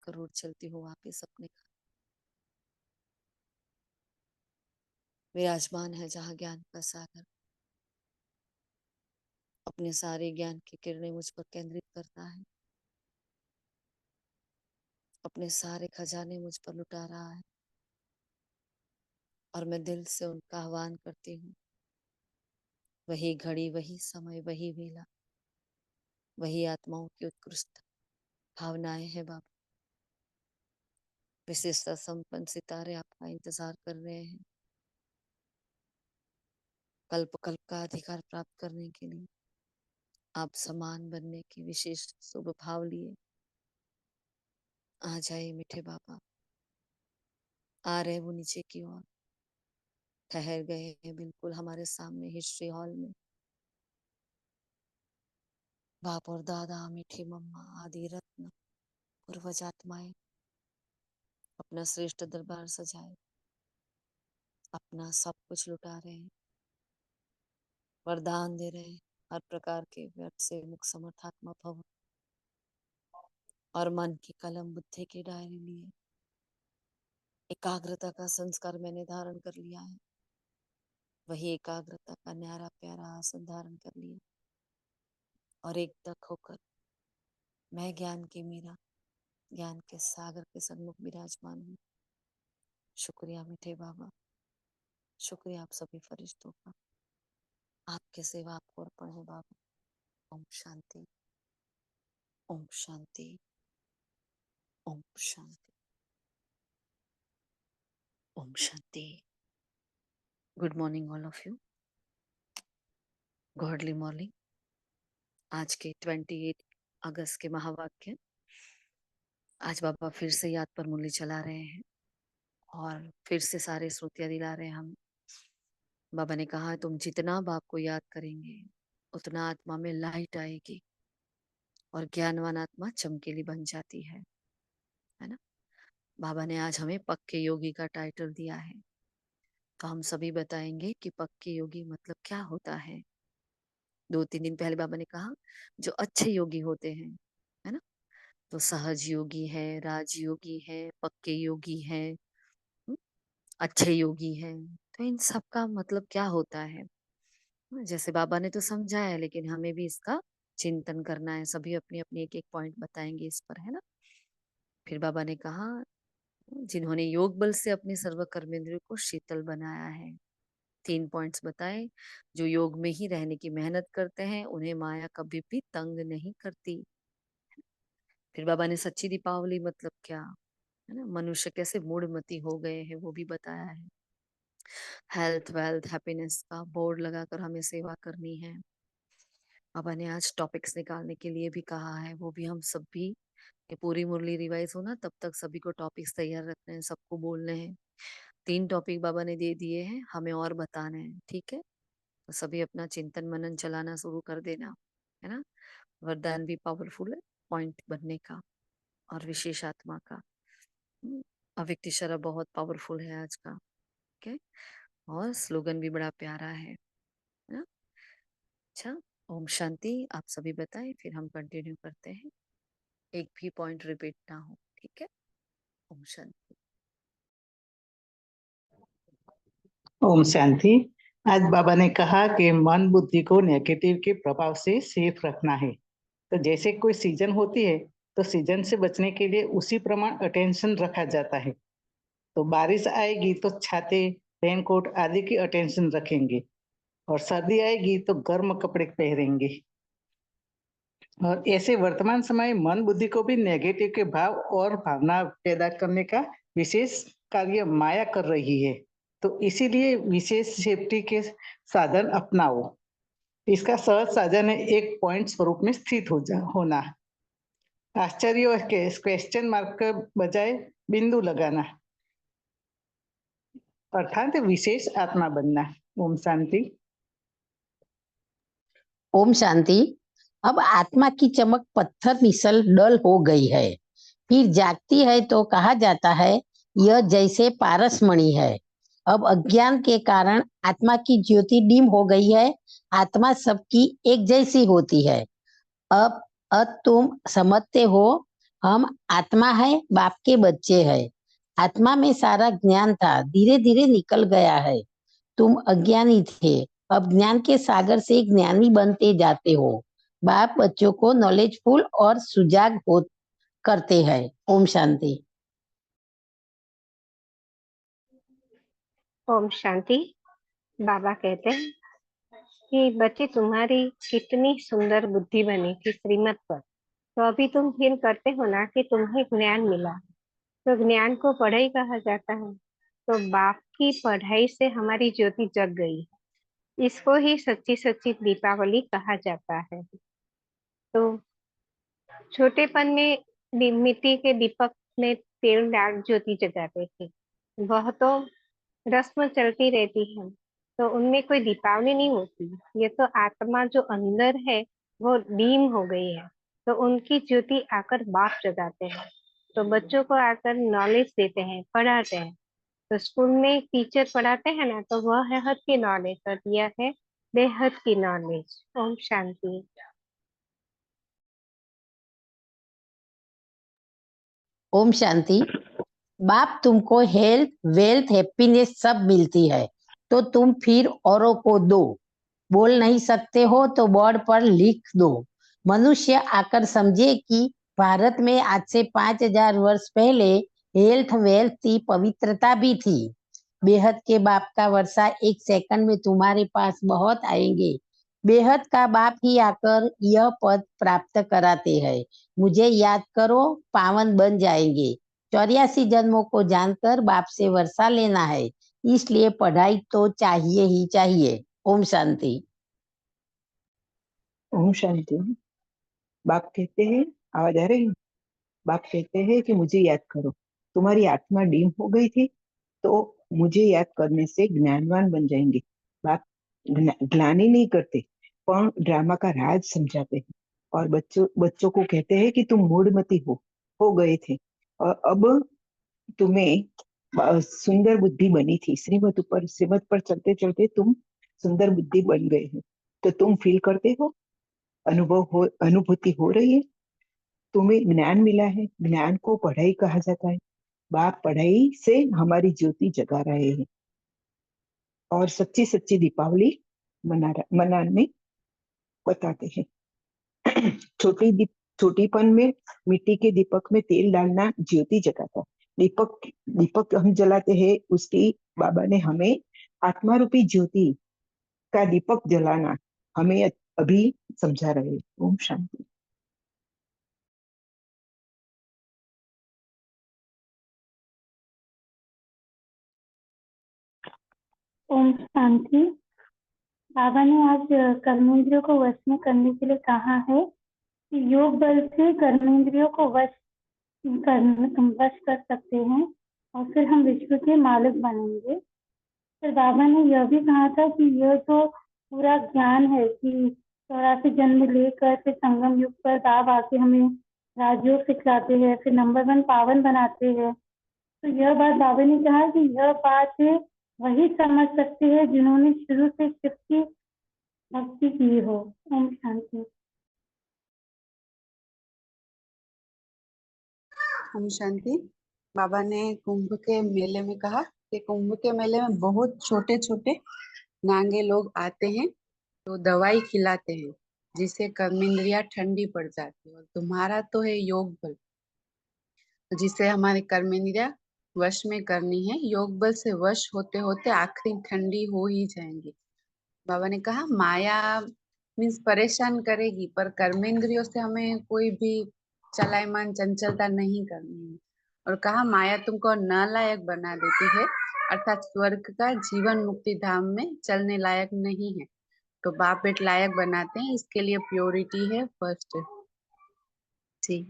करोड़ चलती हो वापिस अपने घर। विराजमान है जहाँ ज्ञान का सागर, अपने सारे ज्ञान की किरणें मुझ पर केंद्रित करता है, अपने सारे खजाने मुझ पर लुटा रहा है, और मैं दिल से उनका आह्वान करती हूँ। वही घड़ी, वही समय, वही वेला, वही आत्माओं की उत्कृष्ट भावनाएं हैं बाबा। विशेषता संपन्न सितारे आपका इंतजार कर रहे हैं कल्प कल्प का अधिकार प्राप्त करने के लिए। आप समान बनने की विशेष शुभ भाव लिए आ जाए मीठे बाबा। आ रहे वो नीचे की ओर, ठहर गए हैं बिल्कुल हमारे सामने हिस्ट्री हॉल में। बाप और दादा, मीठी मम्मा, आदि रत्न, पूर्वज आत्माएं अपना श्रेष्ठ दरबार सजाए, अपना सब कुछ लुटा रहे हैं, वरदान दे रहे हैं हर प्रकार के व्यर्थ से मुक्त समर्थात्मा भव। और मन की कलम बुद्धि की डायरी लिए एकाग्रता का संस्कार मैंने धारण कर लिया है। वही एकाग्रता का न्यारा प्यारा आसन धारण कर लिया, और एक तक होकर मैं ज्ञान की मीरा, ज्ञान के सागर के सन्मुख विराजमान हूँ। शुक्रिया मीठे बाबा, शुक्रिया आप सभी फरिश्तों का। आपके सेवा आपको अर्पण है बाबा। ओम शांति, ओम शांति, ओम शांति, ओम शांति। Good morning all of you. Godly morning. आज के 28 अगस्त के महावाक्य। आज बाबा फिर से याद पर मुरली चला रहे हैं और फिर से सारे श्रुतियां दिला रहे हैं हम। बाबा ने कहा तुम जितना बाप को याद करेंगे उतना आत्मा में लाइट आएगी और ज्ञानवान आत्मा चमकीली बन जाती है ना। बाबा ने आज हमें पक्के योगी का टाइटल दिया है, तो हम सभी बताएंगे कि पक्के योगी मतलब क्या होता है। 2-3 दिन पहले बाबा ने कहा जो अच्छे योगी होते हैं, है ना, तो सहज योगी है, राजयोगी है, पक्के योगी है, अच्छे योगी है। तो इन सब का मतलब क्या होता है, जैसे बाबा ने तो समझाया है, लेकिन हमें भी इसका चिंतन करना है। सभी अपनी अपनी एक एक पॉइंट बताएंगे इस पर, है ना। फिर बाबा ने कहा जिन्होंने योग बल से अपने सर्व कर्मेंद्रियों को शीतल बनाया है। 3 पॉइंट्स बताए। जो योग में ही रहने की मेहनत करते हैं उन्हें माया कभी भी तंग नहीं करती। फिर बाबा ने सच्ची दीपावली मतलब क्या, है ना, मनुष्य कैसे मूढ़मती हो गए हैं वो भी बताया है। हेल्थ, वेल्थ, हैप्पीनेस का बोर्ड लगाकर हमें सेवा करनी है। बाबा ने आज टॉपिक्स निकालने के लिए भी कहा है, वो भी हम सब भी, ये पूरी मुरली रिवाइज हो ना तब तक सभी को टॉपिक्स तैयार रखने हैं, सबको बोलने हैं। 3 टॉपिक बाबा ने दे दिए हैं, हमें और बताने हैं, ठीक है। तो सभी अपना चिंतन मनन चलाना शुरू कर देना, है ना। वरदान भी पावरफुल है पॉइंट बनने का और विशेष आत्मा का। अव्यक्ति शरा बहुत पावरफुल है आज का, ठीक है। और स्लोगन भी बड़ा प्यारा है ना। अच्छा, ओम शांति। आप सभी बताएं, फिर हम कंटिन्यू करते हैं। एक भी पॉइंट रिपीट ना हो, ठीक है। ओम शांति। ओम शांति। आज बाबा ने कहा कि मन बुद्धि को नेगेटिव के प्रभाव से सेफ रखना है। तो जैसे कोई सीजन होती है तो सीजन से बचने के लिए उसी प्रमाण अटेंशन रखा जाता है। तो बारिश आएगी तो छाते, रेनकोट आदि की अटेंशन रखेंगे, और सर्दी आएगी तो गर्म कपड़े पहनेंगे। और ऐसे वर्तमान समय मन बुद्धि को भी नेगेटिव के भाव और भावना पैदा करने का विशेष कार्य माया कर रही है। तो इसीलिए विशेष सेफ्टी के साधन अपनाओ। इसका सहज साधन है एक पॉइंट स्वरूप में स्थित होना। आश्चर्य के क्वेश्चन मार्क के बजाय बिंदु लगाना, अर्थात विशेष आत्मा बनना। ओम शांति। ओम शांति। अब आत्मा की चमक पत्थर मिसल डल हो गई है, फिर जागती है तो कहा जाता है यह जैसे पारसमणि है। अब अज्ञान के कारण आत्मा की ज्योति डिम हो गई है। आत्मा सबकी एक जैसी होती है। अब तुम समझते हो हम आत्मा है, बाप के बच्चे हैं। आत्मा में सारा ज्ञान था, धीरे धीरे निकल गया है। तुम अज्ञानी थे, अब ज्ञान के सागर से ज्ञानी बनते जाते हो। बाप बच्चों को नॉलेजफुल और सुजाग हो करते हैं। ओम शांति। ओम शांति। बाबा कहते हैं कि बच्चे तुम्हारी कितनी सुंदर बुद्धि बनी थी श्रीमत पर, तो अभी तुम फील करते हो ना कि तुम्हें ज्ञान मिला। तो ज्ञान को पढ़ाई कहा जाता है। तो बाप की पढ़ाई से हमारी ज्योति जग गई। इसको ही सच्ची सच्ची दीपावली कहा जाता है। तो छोटेपन में मिट्टी के दीपक में तेल डाल ज्योति जगाते थे। वह तो रस्म चलती रहती है, तो उनमें कोई दीपावली नहीं होती। ये तो आत्मा जो अंदर है वो डीम हो गई है, तो उनकी ज्योति आकर बाप जगाते हैं। तो बच्चों को आकर नॉलेज देते हैं, पढ़ाते हैं। तो स्कूल में टीचर पढ़ाते हैं ना, तो वह है हद की नॉलेज और यह है बेहद की नॉलेज। ओम शांति। ओम शांति। बाप तुमको हेल्थ, वेल्थ, हैप्पीनेस सब मिलती है, तो तुम फिर औरों को दो। बोल नहीं सकते हो तो बोर्ड पर लिख दो। मनुष्य आकर समझे कि भारत में आज से 5000 वर्ष पहले हेल्थ, वेल्थ थी, पवित्रता भी थी। बेहद के बाप का वर्षा 1 सेकंड में तुम्हारे पास बहुत आएंगे। बेहद का बाप ही आकर यह पद प्राप्त कराते हैं। मुझे याद करो, पावन बन जाएंगे। 84 जन्मों को जानकर बाप से वर्षा लेना है, इसलिए पढ़ाई तो चाहिए ही चाहिए। ओम शांति। ओम शांति। बाप कहते हैं, आवाज आ रही है? बाप कहते हैं कि मुझे याद करो, तुम्हारी आत्मा डीम हो गई थी, तो मुझे याद करने से ज्ञानवान बन जाएंगे। बाप ग्लानि नहीं करते, पर ड्रामा का राज समझाते हैं। और बच्चों बच्चों को कहते हैं कि तुम मूढ़मती हो गए थे, और अब तुम्हें सुंदर बुद्धि बनी थी। श्रीमत पर चलते चलते तुम सुंदर बुद्धि बन गए हो। तो तुम फील करते हो, अनुभूति हो रही है, तुम्हें ज्ञान मिला है। ज्ञान को पढ़ाई कहा जाता है। बाप पढ़ाई से हमारी ज्योति जगा रहे हैं और सच्ची सच्ची दीपावली मनाने बताते हैं। छोटीपन में मिट्टी के दीपक में तेल डालना ज्योति जगाता है। दीपक दीपक हम जलाते हैं, उसकी बाबा ने हमें आत्मा रूपी ज्योति का दीपक जलाना हमें अभी समझा रहे। ओम शांति। ओम शांति। बाबा ने आज कर्मेंद्रियों को वश में करने के लिए कहा है कि योग बल से कर्मेंद्रियों को वश कर सकते हैं और फिर हम विश्व के मालिक बनेंगे। फिर बाबा ने यह भी कहा था कि यह जो पूरा ज्ञान है कि 84 जन्म लेकर फिर संगम युग पर बाप आके हमें राजयोग सिखलाते हैं, फिर नंबर 1 पावन बनाते हैं। तो यह बात बाबा ने कहा कि यह बात वही समझ सकते हैं जिन्होंने शुरू से शिव की भक्ति की हो। ओम शांति। ओम शांति। बाबा ने कुंभ के मेले में कहा कि कुंभ के मेले में बहुत छोटे छोटे नांगे लोग आते हैं, तो दवाई खिलाते हैं जिससे कर्मेंद्रियां ठंडी पड़ जाती है। और तुम्हारा तो है योग बल, जिससे हमारे कर्मेंद्रियां वश में करनी है। योग बल से वश होते होते आखिरी ठंडी हो ही जाएंगी। बाबा ने कहा माया मीन्स परेशान करेगी, पर कर्मेंद्रियों से हमें कोई भी चलायमान चंचलता नहीं करनी है। और कहा माया तुमको नालायक बना देती है, अर्थात स्वर्ग का जीवन मुक्ति धाम में चलने लायक नहीं है। तो बाप बेट लायक बनाते हैं, इसके लिए प्योरिटी है फर्स्ट। जी।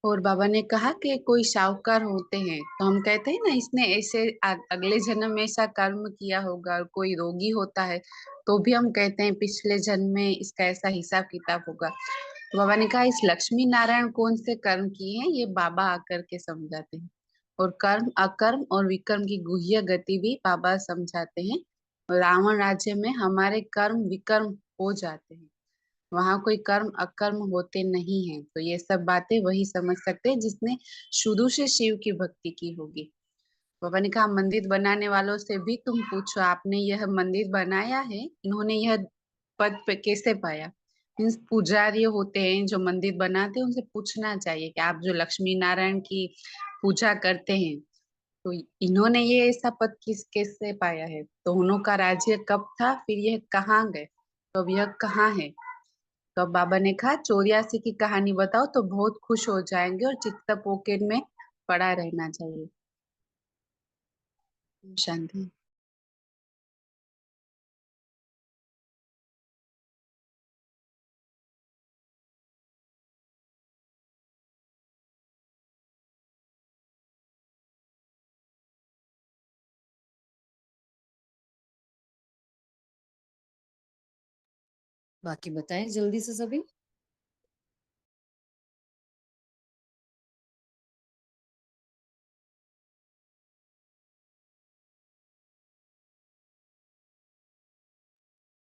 और बाबा ने कहा कि कोई शाहूकार होते हैं, तो हम कहते हैं ना इसने ऐसे अगले जन्म में ऐसा कर्म किया होगा। और कोई रोगी होता है तो भी हम कहते हैं पिछले जन्म में इसका ऐसा हिसाब किताब होगा। तो बाबा ने कहा इस लक्ष्मी नारायण कौन से कर्म किए हैं, ये बाबा आकर के समझाते हैं। और कर्म, अकर्म और विकर्म की गुह्य गति भी बाबा समझाते हैं। रावण राज्य में हमारे कर्म विकर्म हो जाते हैं, वहां कोई कर्म अकर्म होते नहीं हैं। तो ये सब बातें वही समझ सकते हैं जिसने शुरू से शिव की भक्ति की होगी। बाबा ने कहा मंदिर बनाने वालों से भी तुम पूछो, आपने यह मंदिर बनाया है, इन्होंने यह पद पे कैसे पाया। मीन्स पुजारी होते हैं जो मंदिर बनाते हैं, उनसे पूछना चाहिए कि आप जो लक्ष्मी नारायण की पूजा करते हैं, तो इन्होंने ये ऐसा पद किस कैसे पाया है, तो उन्हों का राज्य कब था, फिर यह कहाँ गए, तो अब यह कहाँ है। तो अब बाबा ने कहा 84 की कहानी बताओ तो बहुत खुश हो जाएंगे और चित्त पॉकेट में पड़ा रहना चाहिए। शांति। बाकी बताएं जल्दी से सभी।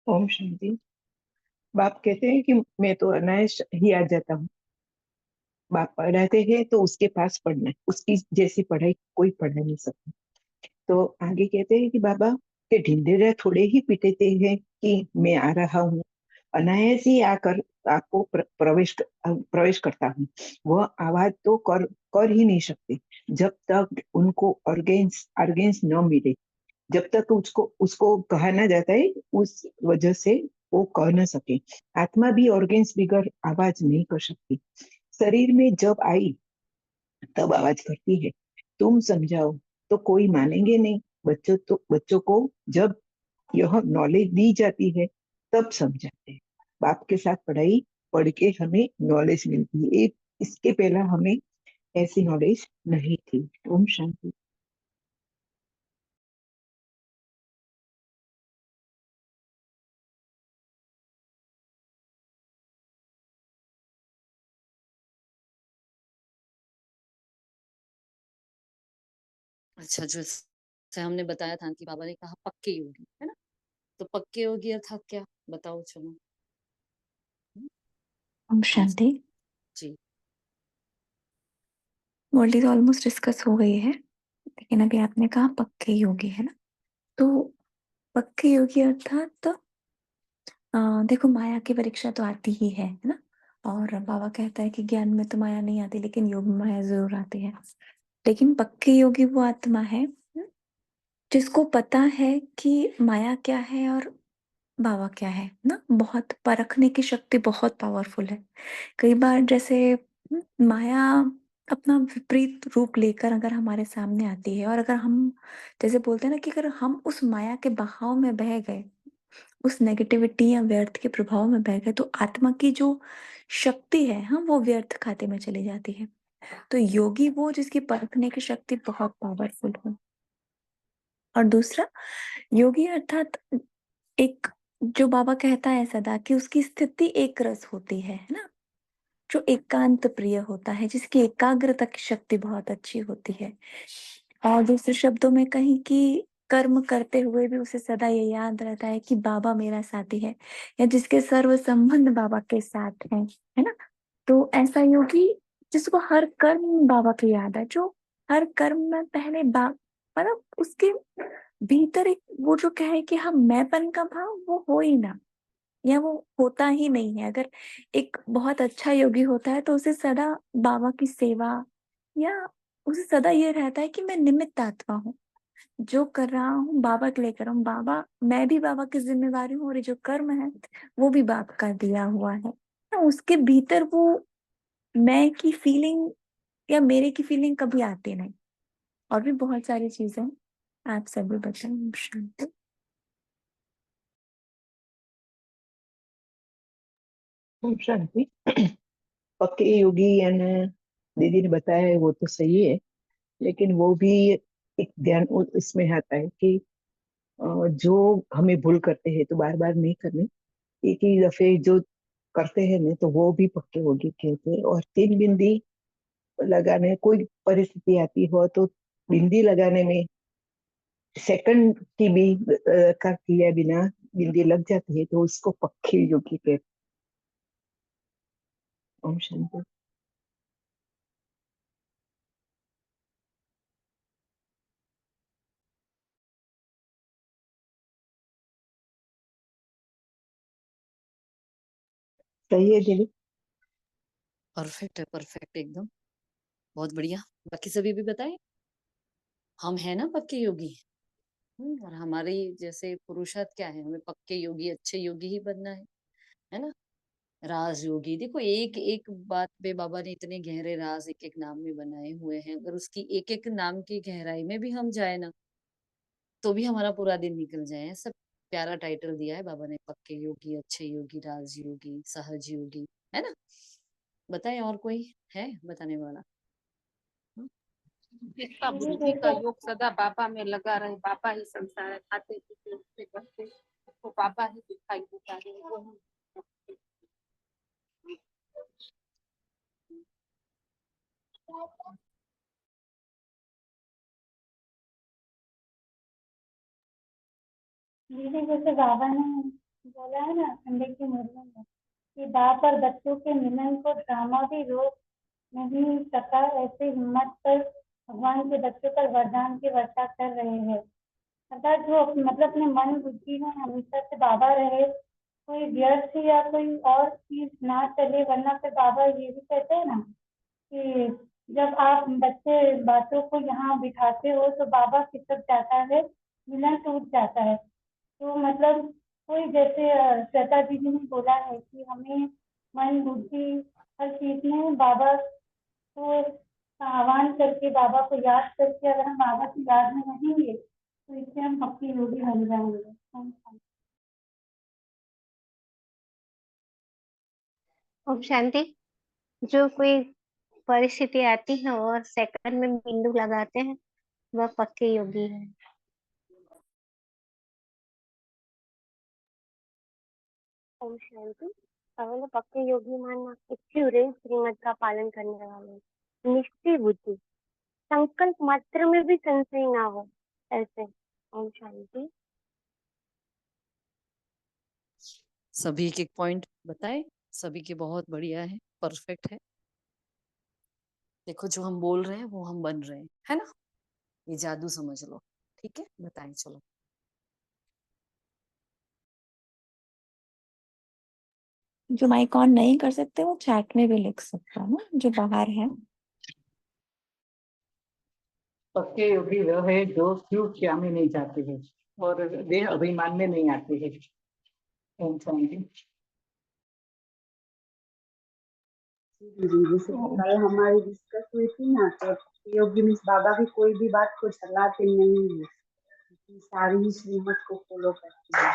ओम शांति। बाप कहते हैं कि मैं तो अनायास ही आ जाता हूँ। बाप पढ़ाते हैं तो उसके पास पढ़ना है, उसकी जैसी पढ़ाई कोई पढ़ा नहीं सकता। तो आगे कहते हैं कि बाबा के ढिंढेरा थोड़े ही पीटते हैं कि मैं आ रहा हूँ, अनायास ही आकर आपको प्रवेश करता हूँ। वह आवाज तो कर ही नहीं सकते जब तक उनको ऑर्गेन्स ऑर्गेन्स न मिले, जब तक उसको उसको कहा ना जाता है, उस वजह से वो कह न सके। आत्मा भी ऑर्गेन्स बिगर आवाज नहीं कर सकती। शरीर में जब आई तब आवाज करती है। तुम समझाओ तो कोई मानेंगे नहीं। बच्चों को जब यह नॉलेज दी जाती है तब समझाते हैं। बाप के साथ पढ़ाई पढ़ के हमें नॉलेज मिलती है, इसके पहला हमें ऐसी नॉलेज नहीं थी। ओम शांति। अच्छा, जैसे हमने बताया था कि बाबा ने कहा पक्के योगी, है ना? तो पक्के योगी अर्थात क्या, बताओ चलो। ओम हाँ जी। शांति। जी। वर्ल्ड इज ऑलमोस्ट डिस्कस हो गई है, लेकिन अभी आपने कहा पक्के योगी, है ना? तो पक्के योगी अर्थात देखो, माया की परीक्षा तो आती ही है ना? और बाबा कहता है कि ज्ञान में तो माया नहीं आती, लेकिन योग में माया जरूर आती है। लेकिन पक्के योगी वो आत्मा है जिसको पता है कि माया क्या है और बाबा क्या है ना। बहुत परखने की शक्ति बहुत पावरफुल है। कई बार जैसे माया अपना विपरीत रूप लेकर अगर हमारे सामने आती है, और अगर हम जैसे बोलते हैं ना कि अगर हम उस माया के बहाव में बह गए, उस नेगेटिविटी या व्यर्थ के प्रभाव में बह गए, तो आत्मा की जो शक्ति है, हाँ, वो व्यर्थ खाते में चली जाती है। तो योगी वो जिसकी परखने की शक्ति बहुत पावरफुल हो। और दूसरा, योगी अर्थात एक, जो बाबा कहता है सदा कि उसकी स्थिति एक रस होती है ना? जो एकांत प्रिय होता है, जिसकी एकाग्रता की शक्ति बहुत अच्छी होती है। और दूसरे शब्दों में कहीं कि कर्म करते हुए भी उसे सदा ये याद रहता है कि बाबा मेरा साथी है, या जिसके सर्व संबंध बाबा के साथ हैं, है ना? तो ऐसा योगी जिसको हर कर्म बाबा की याद है, जो हर कर्म में पहले मतलब उसके भीतर एक वो जो कहे कि हाँ मैंपन का भाव वो हो ही ना, या वो होता ही नहीं है। अगर एक बहुत अच्छा योगी होता है तो उसे सदा बाबा की सेवा, या उसे सदा ये रहता है कि मैं निमित्त आत्मा हूँ, जो कर रहा हूँ बाबा के लिए कर रहा हूँ, बाबा, मैं भी बाबा की जिम्मेवारी हूँ, और ये जो कर्म है वो भी बाप का दिया हुआ है। तो उसके भीतर वो मैं की फीलिंग या मेरे की फीलिंग कभी आती नहीं। और भी बहुत सारी चीजें आप सभी बताएं। शांति। ओम शांति। पक्के योगी यानी दीदी ने बताया है वो तो सही है, लेकिन वो भी एक ध्यान इसमें आता है कि जो हमें भूल करते हैं तो बार बार नहीं करने, एक ही दफे जो करते हैं ना तो वो भी पक्के योगी कहते हैं। और 3 बिंदी लगाने कोई परिस्थिति आती हो तो बिंदी लगाने में सेकंड की भी का किया बिना बिंदी लग जाती है तो उसको पक्के योगी कहते। ओम शांति। सही है दीदी। परफेक्ट है, परफेक्ट एकदम, बहुत बढ़िया। बाकी सभी भी बताएं। हम है ना पक्के योगी। और हमारी जैसे पुरुषार्थ क्या है, हमें पक्के योगी, अच्छे योगी ही बनना है ना। राज योगी, देखो एक एक बात पे बाबा ने इतने गहरे राज एक एक नाम में बनाए हुए हैं। अगर उसकी एक एक नाम की गहराई में भी हम जाए ना, तो भी हमारा पूरा दिन निकल जाए। सब प्यारा टाइटल दिया है बाबा ने, पक्के योगी, अच्छे योगी, राज योगी, सहज योगी, है ना। बताएं और कोई है बताने वाला। जिसका ये बुद्धि का देखो, योग सदा बाबा में लगा रहे, बाबा ही संसार है, खाते पीते उठते बैठते उसको बाबा ही दिखाई देता है। वो हम दीदी जैसे बाबा ने बोला है ना संडे की मुरली में कि बाप और बच्चों के मिलन को ड्रामा भी रोक नहीं सका, ऐसे हिम्मत पर भगवान के बच्चों पर वरदान की वर्षा कर रहे हैं। अर्थात जो मतलब अपने मन बुद्धि में हमेशा से बाबा रहे, कोई व्यर्थ या कोई और चीज ना चले, वरना फिर बाबा ये भी कहते हैं ना कि जब आप बच्चे बातों को यहाँ बिठाते हो तो बाबा खिसक जाता है, मिलन टूट जाता है। तो मतलब कोई जैसे श्वेता दीदी ने बोला है कि हमें मन बुद्धि हर चीज में बाबा को आह्वान करके, बाबा को याद करके अगर हम बाबा की याद में रहेंगे तो इससे हम पक्के योगी बन जाएंगे। ओम शांति। जो कोई परिस्थिति आती है और सेकंड में बिंदु लगाते हैं, वह पक्के योगी है। ओम शांति। हमें पक्के योगी मानना इच्छुरे श्रीमत का पालन करने वाले, निश्चय बुद्धि, संकल्प मात्र में भी संशय ना हो, ऐसे। ओम शांति। सभी एक एक पॉइंट बताए, सभी के बहुत बढ़िया है, परफेक्ट है। देखो जो हम बोल रहे हैं वो हम बन रहे हैं, है ना। ये जादू समझ लो। ठीक है, बताएं चलो। जो माइक ऑन नहीं कर सकते वो चैट में भी लिख सकता है ना, जो बाहर है। पक्के योगी वह है जो क्यों क्या में नहीं जाते हैं और देह अभिमान में नहीं आते हैं। ओम शांति। जैसे कल हमारी डिस्कस हुई थी ना, तो योगी मीन्स बाबा की कोई भी बात को चलाते नहीं है, सारी ही श्रीमत को फॉलो करती है।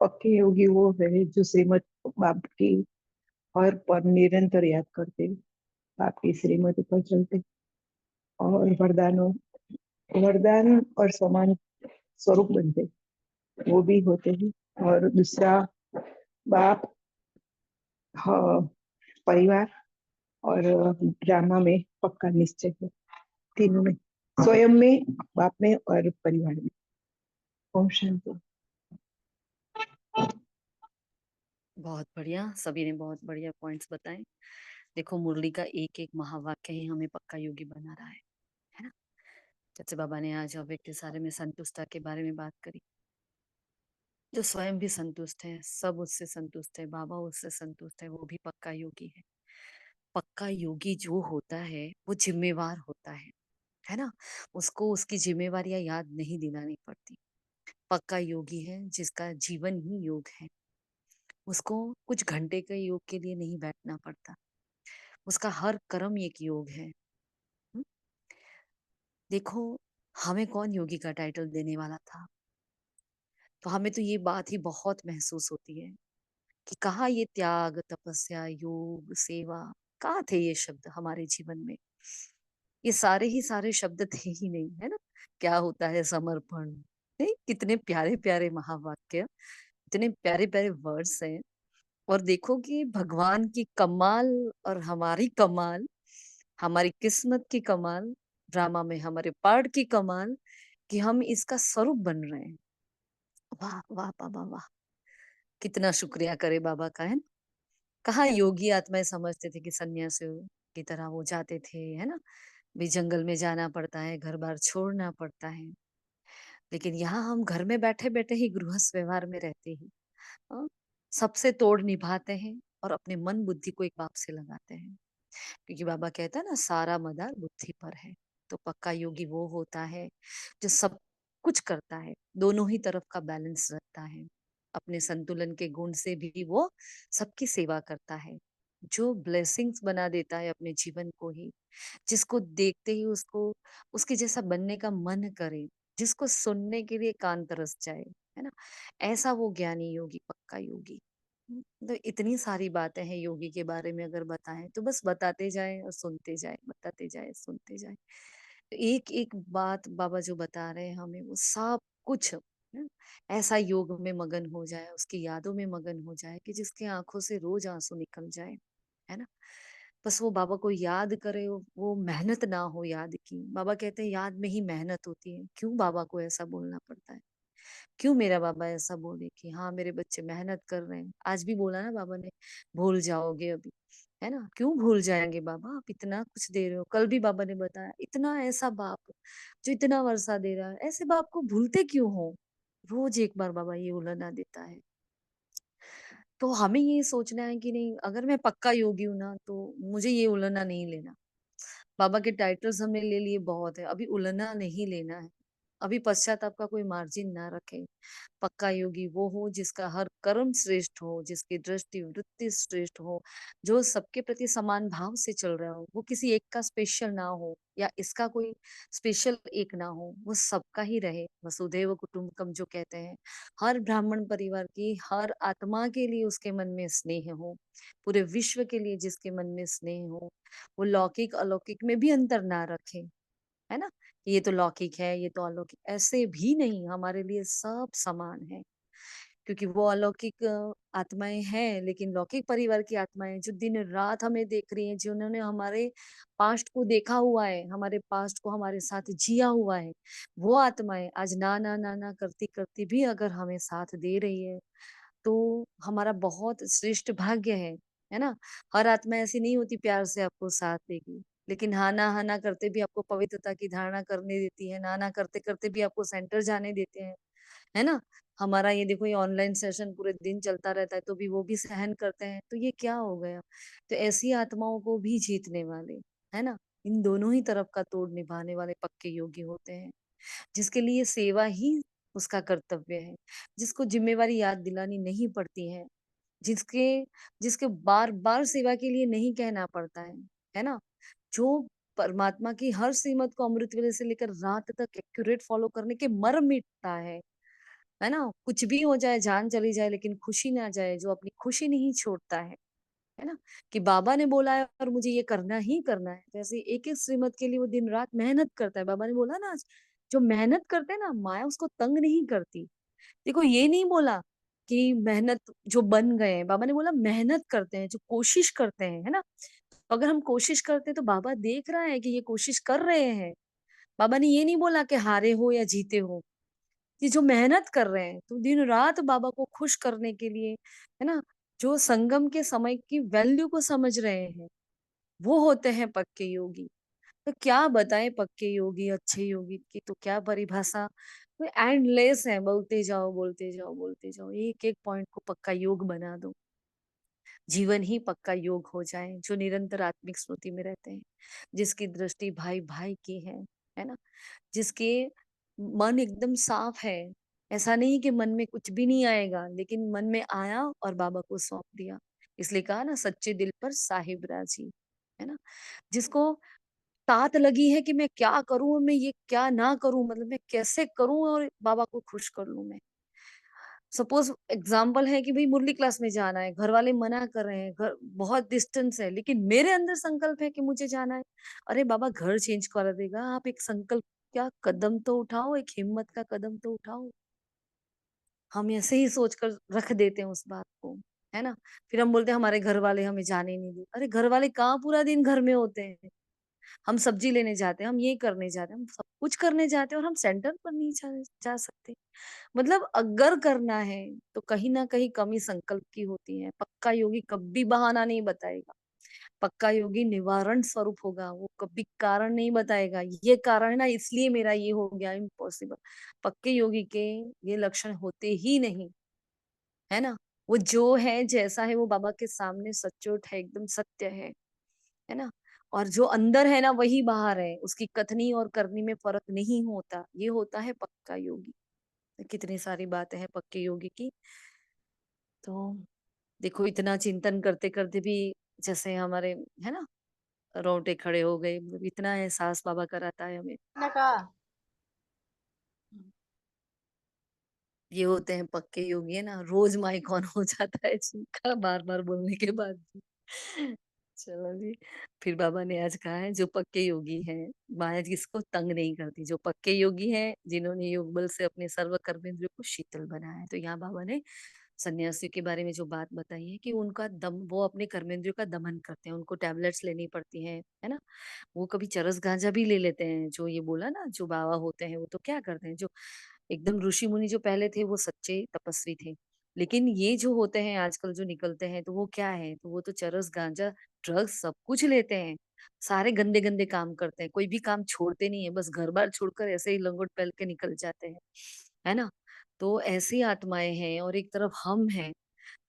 पक्के योगी वो है जो श्रीमत बाप की और पर निरंतर याद करते, बाप की श्रीमत पर चलते और वरदान और समान स्वरूप बनते, वो भी होते हैं। और दूसरा बाप, हाँ, परिवार और ड्रामा में पक्का निश्चय है, तीनों में, स्वयं में, बाप में और परिवार में। ओम शांति। बहुत बढ़िया, सभी ने बहुत बढ़िया पॉइंट्स बताए। देखो मुरली का एक एक महावाक्य ही हमें पक्का योगी बना रहा है ना। जैसे बाबा ने आज अव्यक्त सारे में संतुष्टता के बारे में बात करी। जो स्वयं भी संतुष्ट है, सब उससे संतुष्ट है, बाबा उससे संतुष्ट है, वो भी पक्का योगी है। पक्का योगी जो होता है वो जिम्मेवार होता है ना। उसको उसकी जिम्मेवारियां याद नहीं दिलानी पड़ती। पक्का योगी है जिसका जीवन ही योग है। उसको कुछ घंटे के योग के लिए नहीं बैठना पड़ता। उसका हर कर्म एक योग है। देखो हमें कौन योगी का टाइटल देने वाला था, तो हमें तो ये बात ही बहुत महसूस होती है कि कहाँ ये त्याग, तपस्या, योग, सेवा, कहाँ थे ये शब्द हमारे जीवन में। ये सारे ही सारे शब्द थे ही नहीं, है ना। क्या होता है समर्पण, नहीं, कितने प्यारे प्यारे महावाक्य, इतने प्यारे प्यारे वर्ड्स हैं। और देखो कि भगवान की कमाल और हमारी कमाल, हमारी किस्मत की कमाल, ड्रामा में हमारे पार्ट की कमाल कि हम इसका स्वरूप बन रहे हैं। वाह वाह बाबा वाह, कितना शुक्रिया करे बाबा का, है ना। कहाँ योगी आत्माएं समझते थे कि सन्यासियों की तरह वो जाते थे, है ना, भी जंगल में जाना पड़ता है, घर बार छोड़ना पड़ता है। लेकिन यहाँ हम घर में बैठे बैठे ही गृहस्थ व्यवहार में रहते ही हाँ, सबसे तोड़ निभाते हैं और अपने मन बुद्धि को एक बाप से लगाते हैं। क्योंकि बाबा कहता है ना, सारा मदार बुद्धि पर है। तो पक्का योगी वो होता है जो सब कुछ करता है, दोनों ही तरफ का बैलेंस रखता है। अपने संतुलन के गुण से भी वो सबकी सेवा करता है, जो ब्लेसिंग्स बना देता है अपने जीवन को ही, जिसको देखते ही उसको उसके जैसा बनने का मन करे, जिसको सुनने के लिए कान तरस जाए, है ना। ऐसा वो ज्ञानी योगी, पक्का योगी। तो इतनी सारी बातें हैं योगी के बारे में, अगर बताएं तो बस बताते जाए और सुनते जाए, बताते जाए सुनते जाए। तो एक एक बात बाबा जो बता रहे हैं हमें, वो सब कुछ ना, ऐसा योग में मगन हो जाए, उसकी यादों में मगन हो जाए कि जिसके आंखों से रोज आंसू निकल जाए, है ना। बस वो बाबा को याद करे, वो मेहनत ना हो याद की। बाबा कहते हैं याद में ही मेहनत होती है। क्यों बाबा को ऐसा बोलना पड़ता है? क्यों मेरा बाबा ऐसा बोले कि हाँ मेरे बच्चे मेहनत कर रहे हैं? आज भी बोला ना बाबा ने, भूल जाओगे अभी, है ना। क्यों भूल जाएंगे बाबा, आप इतना कुछ दे रहे हो। कल भी बाबा ने बताया, इतना ऐसा बाप जो इतना वर्षा दे रहा है, ऐसे बाप को भूलते क्यों हो? रोज एक बार बाबा ये उलाना देता है। तो हमें ये सोचना है कि नहीं, अगर मैं पक्का योगी हूं ना, तो मुझे ये उलाना नहीं लेना। बाबा के टाइटल्स हमने ले लिए बहुत है, अभी उलझना नहीं लेना है। अभी पश्चाताप का कोई मार्जिन ना रखे। पक्का योगी वो हो जिसका हर कर्म श्रेष्ठ हो, जिसकी दृष्टि वृत्ति श्रेष्ठ हो, जो सबके प्रति समान भाव से चल रहा हो। वो किसी एक का स्पेशल ना हो या इसका कोई स्पेशल एक ना हो, वो सबका ही रहे। वसुधैव कुटुंबकम जो कहते हैं, हर ब्राह्मण परिवार की हर आत्मा के लिए उसके मन में स्नेह हो, पूरे विश्व के लिए जिसके मन में स्नेह हो। वो लौकिक अलौकिक में भी अंतर ना रखे, है ना। ये तो लौकिक है, ये तो अलौकिक, ऐसे भी नहीं, हमारे लिए सब समान है। क्योंकि वो अलौकिक आत्माएं हैं, लेकिन लौकिक परिवार की आत्माएं जो दिन रात हमें देख रही हैं, जिन्होंने हमारे पास्ट को देखा हुआ है, हमारे पास्ट को हमारे साथ जिया हुआ है, वो आत्माएं आज ना ना ना ना करती करती भी अगर हमें साथ दे रही है, तो हमारा बहुत श्रेष्ठ भाग्य है ना। हर आत्मा ऐसी नहीं होती प्यार से आपको साथ देगी, लेकिन हाँ ना करते भी आपको पवित्रता की धारणा करने देती है, ना करते करते भी आपको सेंटर जाने देते हैं, है ना। हमारा ये देखो, ये ऑनलाइन सेशन पूरे दिन चलता रहता है, तो भी वो भी सहन करते हैं, तो ये क्या हो गया। तो ऐसी आत्माओं को भी जीतने वाले, है ना, इन दोनों ही तरफ का तोड़ निभाने वाले पक्के योगी होते हैं, जिसके लिए सेवा ही उसका कर्तव्य है, जिसको जिम्मेवारी याद दिलानी नहीं पड़ती है, जिसके जिसके बार बार सेवा के लिए नहीं कहना पड़ता है ना। जो परमात्मा की हर श्रीमत को अमृत वेले से लेकर रात तक एक्यूरेट फॉलो करने के मर्म मिटता है ना। कुछ भी हो जाए, जान चली जाए, लेकिन खुशी ना जाए, जो अपनी खुशी नहीं छोड़ता है ना। कि बाबा ने बोला है और मुझे ये करना ही करना है, जैसे एक एक श्रीमत के लिए वो दिन रात मेहनत करता है। बाबा ने बोला ना आज, जो मेहनत करते हैं ना, माया उसको तंग नहीं करती। देखो ये नहीं बोला कि मेहनत जो बन गए हैं, बाबा ने बोला मेहनत करते हैं, जो कोशिश करते हैं, है ना। तो अगर हम कोशिश करते हैं तो बाबा देख रहा है कि ये कोशिश कर रहे हैं। बाबा ने ये नहीं बोला कि हारे हो या जीते हो, ये जो मेहनत कर रहे हैं, तो दिन रात बाबा को खुश करने के लिए, है ना, जो संगम के समय की वैल्यू को समझ रहे हैं, वो होते हैं पक्के योगी। तो क्या बताएं पक्के योगी, अच्छे योगी की तो क्या परिभाषा, तो एंडलेस है, बोलते जाओ बोलते जाओ बोलते जाओ, एक एक पॉइंट को पक्का योग बना दो। जीवन ही पक्का योग हो जाए, जो निरंतर आत्मिक स्मृति में रहते हैं, जिसकी दृष्टि भाई भाई की है ना, जिसके मन एकदम साफ है। ऐसा नहीं कि मन में कुछ भी नहीं आएगा, लेकिन मन में आया और बाबा को सौंप दिया। इसलिए कहा ना, सच्चे दिल पर साहिब राजी, है ना। जिसको तात लगी है कि मैं क्या करूं और मैं ये क्या ना करूं, मतलब मैं कैसे करूं और बाबा को खुश कर लूं मैं। सपोज एग्जाम्पल है कि भाई मुरली क्लास में जाना है, घर वाले मना कर रहे हैं, घर बहुत डिस्टेंस है, लेकिन मेरे अंदर संकल्प है कि मुझे जाना है। अरे बाबा घर चेंज कर देगा, आप एक संकल्प क्या कदम तो उठाओ, एक हिम्मत का कदम तो उठाओ। हम ऐसे ही सोचकर रख देते हैं उस बात को, है ना। फिर हम बोलते हैं हमारे घर वाले हमें जाने नहीं दे। अरे घर वाले कहाँ पूरा दिन घर में होते हैं, हम सब्जी लेने जाते हैं, हम ये करने जाते हैं, हम सब कुछ करने जाते हैं और हम सेंटर पर नहीं जा सकते। मतलब अगर करना है तो कहीं ना कहीं कमी संकल्प की होती है। पक्का योगी कभी बहाना नहीं बताएगा, पक्का योगी निवारण स्वरूप होगा, वो कभी कारण नहीं बताएगा, ये कारण है ना इसलिए मेरा ये हो गया, इम्पॉसिबल। पक्के योगी के ये लक्षण होते ही नहीं, है ना। वो जो है जैसा है वो बाबा के सामने सचोट है, एकदम सत्य है ना। और जो अंदर है ना वही बाहर है, उसकी कथनी और करनी में फर्क नहीं होता, ये होता है पक्का योगी। कितनी सारी बातें हैं पक्के योगी की। तो देखो इतना चिंतन करते करते भी जैसे हमारे, है ना, रोंगटे खड़े हो गए, मतलब इतना एहसास बाबा कराता है हमें। ये होते हैं पक्के योगी, है ना। रोज माइक ऑन हो जाता है जिनका, बार बार बोलने के बाद भी। चलो जी। फिर बाबा ने आज कहा है जो पक्के योगी हैं, माया जिसको तंग नहीं करती, जो पक्के योगी हैं जिन्होंने योग बल से अपने सर्व कर्मेंद्रियों को शीतल बनाया है। तो यहाँ बाबा ने सन्यासियों के बारे में जो बात बताई है कि उनका दम, वो अपने कर्मेंद्रियों का दमन करते हैं, उनको टैबलेट्स लेनी पड़ती है ना। वो कभी चरस गांजा भी ले लेते हैं। जो ये बोला ना, जो बाबा होते हैं वो तो क्या करते हैं, जो एकदम ऋषि मुनि जो पहले थे वो सच्चे तपस्वी थे। लेकिन ये जो होते हैं आजकल जो निकलते हैं, तो वो क्या है, तो वो तो चरस गांजा ड्रग्स सब कुछ लेते हैं, सारे गंदे गंदे काम करते हैं, कोई भी काम छोड़ते नहीं है, बस घर बार छोड़कर ऐसे ही लंगोट पहन के निकल जाते हैं, है ना। तो ऐसी आत्माएं हैं और एक तरफ हम हैं।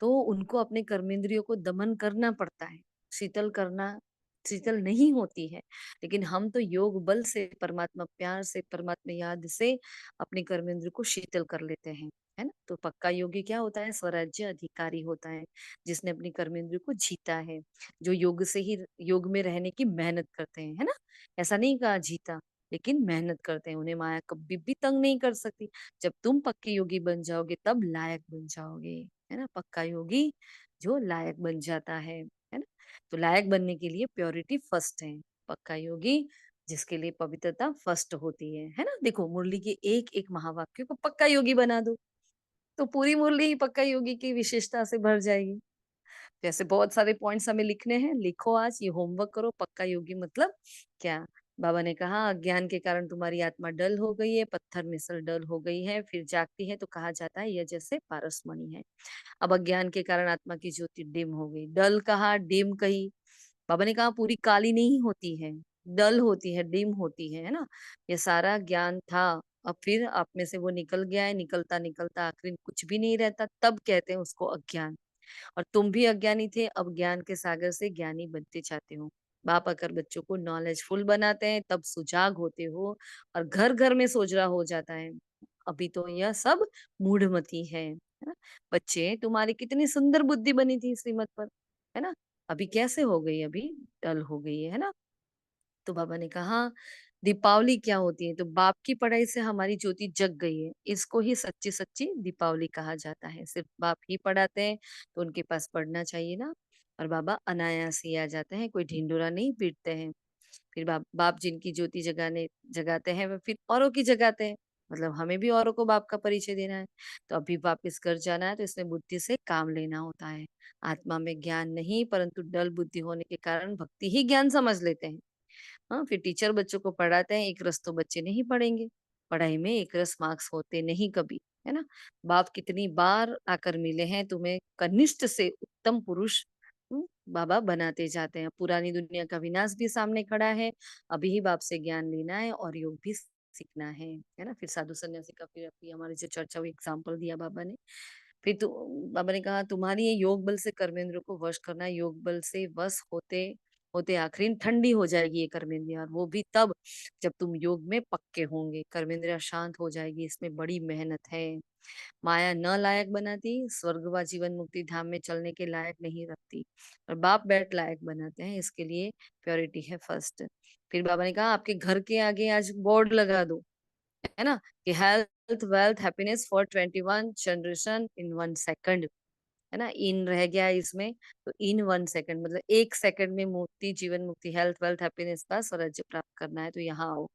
तो उनको अपने कर्मेंद्रियों को दमन करना पड़ता है, शीतल करना, शीतल नहीं होती है। लेकिन हम तो योग बल से, परमात्मा प्यार से, परमात्मा याद से अपने कर्मेंद्र को शीतल कर लेते हैं, है ना। तो पक्का योगी क्या होता है, स्वराज्य अधिकारी होता है, जिसने अपने कर्मेंद्र को जीता है, जो योग से ही, योग में रहने की मेहनत करते हैं, है ना। ऐसा नहीं कहा जीता, लेकिन मेहनत करते हैं, उन्हें माया कभी भी तंग नहीं कर सकती। जब तुम पक्के योगी बन जाओगे तब लायक बन जाओगे, है ना। पक्का योगी जो लायक बन जाता है ना। तो लायक बनने के लिए प्योरिटी फर्स्ट है। पक्का योगी जिसके लिए पवित्रता फर्स्ट होती है ना। देखो मुरली के एक एक महावाक्य को पक्का योगी बना दो तो पूरी मुरली ही पक्का योगी की विशेषता से भर जाएगी। जैसे बहुत सारे पॉइंट्स हमें लिखने हैं, लिखो, आज ये होमवर्क करो। पक्का योगी मतलब क्या। बाबा ने कहा अज्ञान के कारण तुम्हारी आत्मा डल हो गई है, पत्थर मिसल डल हो गई है, फिर जागती है तो कहा जाता है यह जैसे पारसमणि है। अब अज्ञान के कारण आत्मा की ज्योति डिम हो गई, डल कहा, डिम कही। बाबा ने कहा पूरी काली नहीं होती है, डल होती है, डिम होती है ना। ये सारा ज्ञान था, अब फिर आप में से वो निकल गया है, निकलता निकलता आखिर कुछ भी नहीं रहता, तब कहते हैं उसको अज्ञान। और तुम भी अज्ञानी थे, अब ज्ञान के सागर से ज्ञानी बनते जाते हो। बाप आकर बच्चों को नॉलेजफुल बनाते हैं, तब सुजाग होते हो और घर घर में सोचरा हो जाता है। अभी तो यह सब मूढ़मती है ना? बच्चे तुम्हारी कितनी सुंदर बुद्धि बनी थी श्रीमत पर, है ना, अभी कैसे हो गई, अभी डल हो गई है ना। तो बाबा ने कहा दीपावली क्या होती है, तो बाप की पढ़ाई से हमारी ज्योति जग गई है, इसको ही सच्ची सच्ची दीपावली कहा जाता है। सिर्फ बाप ही पढ़ाते हैं तो उनके पास पढ़ना चाहिए ना। और बाबा अनायास ही आ जाते हैं, कोई ढिंडोरा नहीं पीटते हैं। फिर बाप जिनकी ज्योति जगाने जगाते हैं वह फिर औरों की जगाते हैं, मतलब हमें भी औरों को बाप का परिचय देना है। तो अभी वापिस घर जाना है तो इसमें बुद्धि से काम लेना होता है। आत्मा में ज्ञान नहीं, परंतु डल बुद्धि होने के कारण भक्ति ही ज्ञान समझ लेते हैं। हाँ, फिर टीचर बच्चों को पढ़ाते हैं, एक रस तो बच्चे नहीं पढ़ेंगे, पढ़ाई में एक रस मार्क्स होते नहीं कभी, है ना। बाप कितनी बार आकर मिले हैं तुम्हें, कनिष्ठ से उत्तम पुरुष बाबा बनाते जाते हैं। पुरानी दुनिया का विनाश भी सामने खड़ा है, अभी ही बाप से ज्ञान लेना है और योग भी सीखना है ना। फिर साधु सन्यासी का फिर अभी हमारी जो चर्चा हुई, एग्जाम्पल दिया बाबा ने। फिर तो बाबा ने कहा तुम्हारी ये योग बल से कर्मेंद्र को वश करना, योग बल से वश होते होते आखिरी ठंडी हो जाएगी ये कर्मेंद्रियां, और वो भी तब जब तुम योग में पक्के होंगे, कर्मेंद्रियां शांत हो जाएगी। इसमें बड़ी मेहनत है। माया न लायक बनाती, स्वर्ग व जीवन मुक्ति धाम में चलने के लायक नहीं रखती, और बाप बैठ लायक बनाते हैं। इसके लिए प्योरिटी है फर्स्ट। फिर बाबा ने कहा आपके घर के आगे आज बोर्ड लगा दो, है ना, कि health wealth happiness for 21 generation in 1 second, है ना। इन रह गया है इसमें, तो इन 1 सेकंड मतलब 1 सेकंड में मुक्ति, जीवन मुक्ति, हेल्थ वेल्थ हैप्पीनेस का स्वराज्य प्राप्त करना है, तो यहाँ आओ।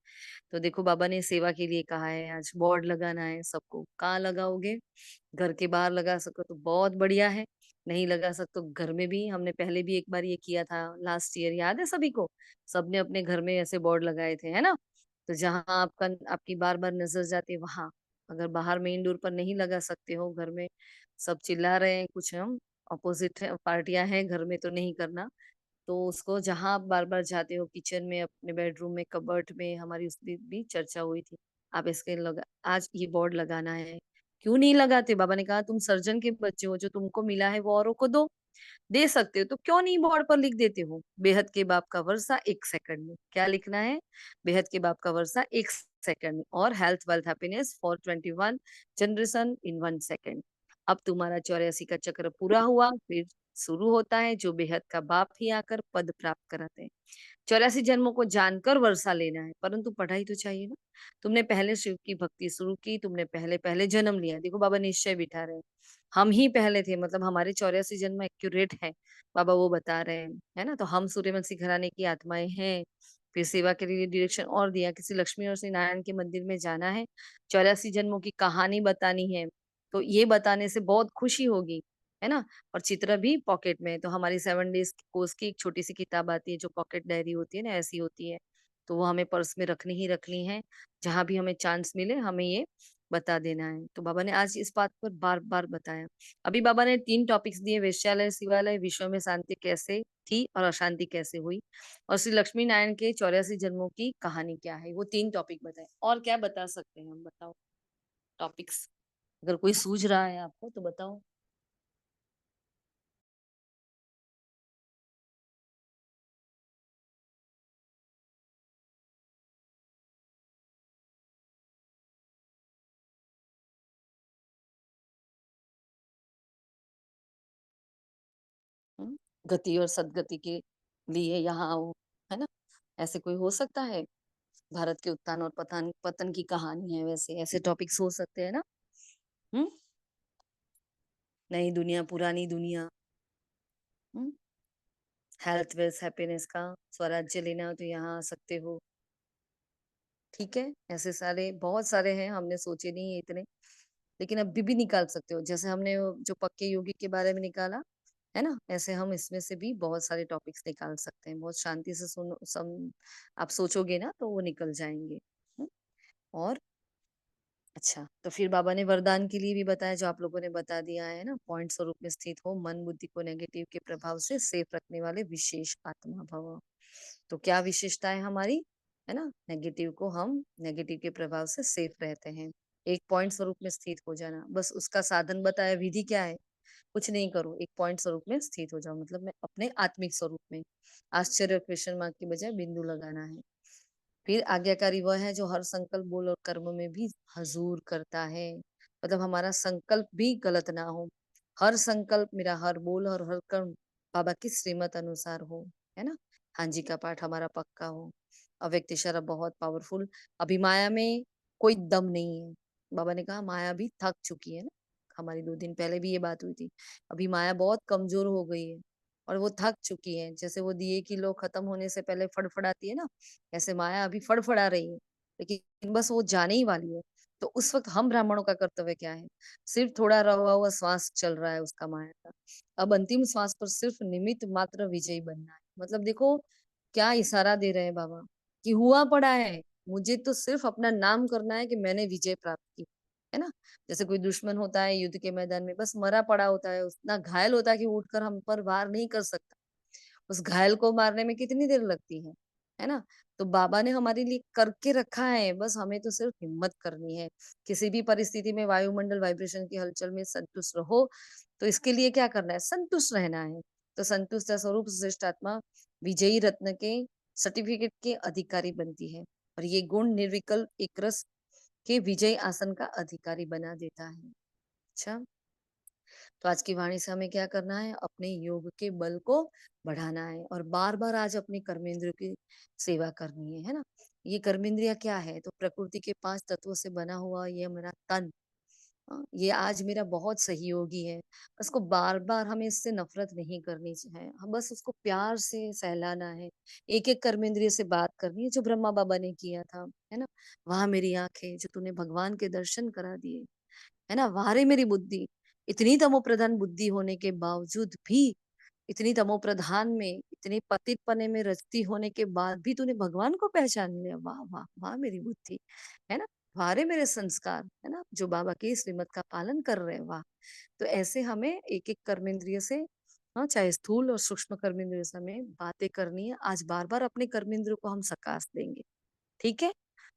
तो देखो बाबा ने सेवा के लिए कहा है, आज बोर्ड लगाना है सबको। कहाँ लगाओगे, घर के बाहर लगा सको तो बहुत बढ़िया है, नहीं लगा सकते तो घर में भी हमने पहले भी एक बार ये किया था, लास्ट ईयर, याद है सभी को? सबने अपने घर में ऐसे बोर्ड लगाए थे, है ना? तो जहां आपकी बार बार नजर जाती है वहां, अगर बाहर मेन डोर पर नहीं लगा सकते हो, घर में सब चिल्ला रहे हैं, कुछ हम अपोजिट पार्टियां हैं घर में, तो नहीं करना। तो उसको जहां आप बार बार जाते हो, किचन में, अपने बेडरूम में, कबर्ट में, हमारी उस भी चर्चा हुई थी। आप इसके लगा, आज ये बोर्ड लगाना है। क्यों नहीं लगाते? बाबा ने कहा तुम सर्जन के बच्चे हो, जो तुमको मिला है वो औरों को दो, दे सकते हो तो क्यों नहीं बोर्ड पर लिख देते हो? बेहद के बाप का वर्षा 1 सेकंड में, क्या लिखना है? बेहद के बाप का वर्षा 1 सेकंड में, और health wealth happiness for 21 generation in 1 second. अब तुम्हारा 84 का चक्र पूरा हुआ, फिर शुरू होता है जो बेहद का बाप ही आकर पद प्राप्त कराते हैं। 84 जन्मों को जानकर वर्षा लेना है, परंतु पढ़ाई तो चाहिए ना। तुमने पहले शिव की भक्ति शुरू की, तुमने पहले पहले जन्म लिया। देखो बाबा निश्चय बिठा रहे हैं, हम ही पहले थे, मतलब हमारे 84 जन्म एक्यूरेट है, बाबा वो बता रहे हैं, है ना? तो हम सूर्यवंशी घराने की आत्माएं हैं। फिर सेवा के लिए डायरेक्शन और दिया, किसी लक्ष्मी और श्री नारायण के मंदिर में जाना है, 84 जन्मों की कहानी बतानी है, तो ये बताने से बहुत खुशी होगी, है ना? और चित्र भी पॉकेट में है, तो हमारी 7 डेज कोर्स की एक छोटी सी किताब आती है, जो पॉकेट डायरी होती है ना, ऐसी होती है। तो वो हमें पर्स में रखनी ही रखनी है, जहां भी हमें चांस मिले हमें ये बता देना है। तो बाबा ने आज इस बात पर बार बार बताया। अभी बाबा ने 3 टॉपिक्स दिए, वेश्यालय, शिवालय, विश्व में शांति कैसे थी और अशांति कैसे हुई, और श्री लक्ष्मी नारायण के 84 जन्मों की कहानी क्या है, वो 3 टॉपिक बताए। और क्या बता सकते हैं हम, बताओ टॉपिक्स, अगर कोई सूझ रहा है आपको तो बताओ। हम्म? गति और सदगति के लिए यहाँ आओ, है ना? ऐसे कोई हो सकता है? भारत के उत्थान और पतन पतन की कहानी है, वैसे ऐसे टॉपिक्स हो सकते हैं ना? हम्म? नई दुनिया, पुरानी दुनिया, हेल्थ वेल्थ हैप्पीनेस का स्वराज्य लेना हो तो यहाँ आ सकते हो। ठीक है, ऐसे सारे बहुत सारे हैं, हमने सोचे नहीं है इतने, लेकिन अभी भी निकाल सकते हो। जैसे हमने वो जो पक्के योगी के बारे में निकाला, है ना, ऐसे हम इसमें से भी बहुत सारे टॉपिक्स निकाल सकते हैं। बहुत शांति से सुनो, आप सोचोगे ना तो वो निकल जाएंगे। और अच्छा, तो फिर बाबा ने वरदान के लिए भी बताया, जो आप लोगों ने बता दिया है ना, पॉइंट स्वरूप में स्थित हो, मन बुद्धि को नेगेटिव के प्रभाव से सेफ रखने वाले विशेष आत्मा भव। तो क्या विशेषता है हमारी, है ना? नेगेटिव को हम, नेगेटिव के प्रभाव से सेफ रहते हैं। एक पॉइंट स्वरूप में स्थित हो जाना, बस उसका साधन बताया, विधि क्या है? कुछ नहीं करो, एक पॉइंट स्वरूप में स्थित हो जाओ, मतलब मैं अपने आत्मिक स्वरूप में। आश्चर्य क्वेश्चन मार्क की बजाय बिंदु लगाना है। फिर आज्ञाकारी वह है जो हर संकल्प, बोल और कर्म में भी हजूर करता है, मतलब हमारा संकल्प भी गलत ना हो। हर संकल्प मेरा, हर बोल और हर कर्म बाबा की श्रीमत अनुसार हो, है ना? हाँ जी का पाठ हमारा पक्का हो। अव्यक्त इशारा बहुत पावरफुल। अभी माया में कोई दम नहीं है। बाबा ने कहा माया भी थक चुकी है ना, हमारी 2 दिन पहले भी ये बात हुई थी। अभी माया बहुत कमजोर हो गई है और वो थक चुकी है। जैसे वो दिए की लो खत्म होने से पहले फड़फड़ाती है ना, ऐसे माया अभी फड़फड़ा रही है, लेकिन बस वो जाने ही वाली है। तो उस वक्त हम ब्राह्मणों का कर्तव्य क्या है? सिर्फ थोड़ा रवा हुआ श्वास चल रहा है उसका, माया का। अब अंतिम श्वास पर सिर्फ निमित्त मात्र विजयी बनना है। मतलब देखो क्या इशारा दे रहे हैं बाबा, कि हुआ पड़ा है, मुझे तो सिर्फ अपना नाम करना है कि मैंने विजय प्राप्त की, है ना? जैसे कोई दुश्मन होता है युद्ध के मैदान में, बस मरा पड़ा होता है, उतना घायल होता है कि उठकर हम पर वार नहीं कर सकता। उस घायल को मारने में कितनी देर लगती है ना? तो बाबा ने हमारे लिए करके रखा है, बस हमें तो सिर्फ हिम्मत करनी है। किसी भी परिस्थिति में वायुमंडल वाइब्रेशन की हलचल में संतुष्ट रहो, तो इसके लिए क्या करना है? संतुष्ट रहना है। तो संतुष्ट स्वरूप श्रेष्ठ आत्मा विजयी रत्न के सर्टिफिकेट के अधिकारी बनती है, और ये गुण निर्विकल्प एक रस के विजय आसन का अधिकारी बना देता है। अच्छा, तो आज की वाणी से हमें क्या करना है? अपने योग के बल को बढ़ाना है, और बार बार आज अपने कर्मेंद्रियों की सेवा करनी है ना? ये कर्मेंद्रिया क्या है? तो प्रकृति के 5 तत्वों से बना हुआ ये मेरा तन, ये आज मेरा बहुत सहयोगी है। उसको बार बार हमें इससे नफरत नहीं करनी है, हम बस उसको प्यार से सहलाना है। एक एक कर्मेंद्रिय से बात करनी है, जो ब्रह्मा बाबा ने किया था, है ना? वहां मेरी आंखें जो तूने भगवान के दर्शन करा दिए, है ना? वारे मेरी बुद्धि, इतनी तमोप्रधान बुद्धि होने के बावजूद भी, इतनी तमोप्रधान में, इतने पतित पने में रचती होने के बाद भी तूने भगवान को पहचान लिया। वाह वाह वाह मेरी बुद्धि, है ना। वारे मेरे संस्कार, है ना, जो बाबा की श्रीमत का पालन कर रहे हैं। वाह। तो ऐसे हमें एक एक कर्मेंद्रिय से, हाँ, चाहे स्थूल और सूक्ष्म कर्मेंद्रिय से हमें बातें करनी है। आज बार बार अपने कर्मेंद्रियों को हम सकाश देंगे, ठीक है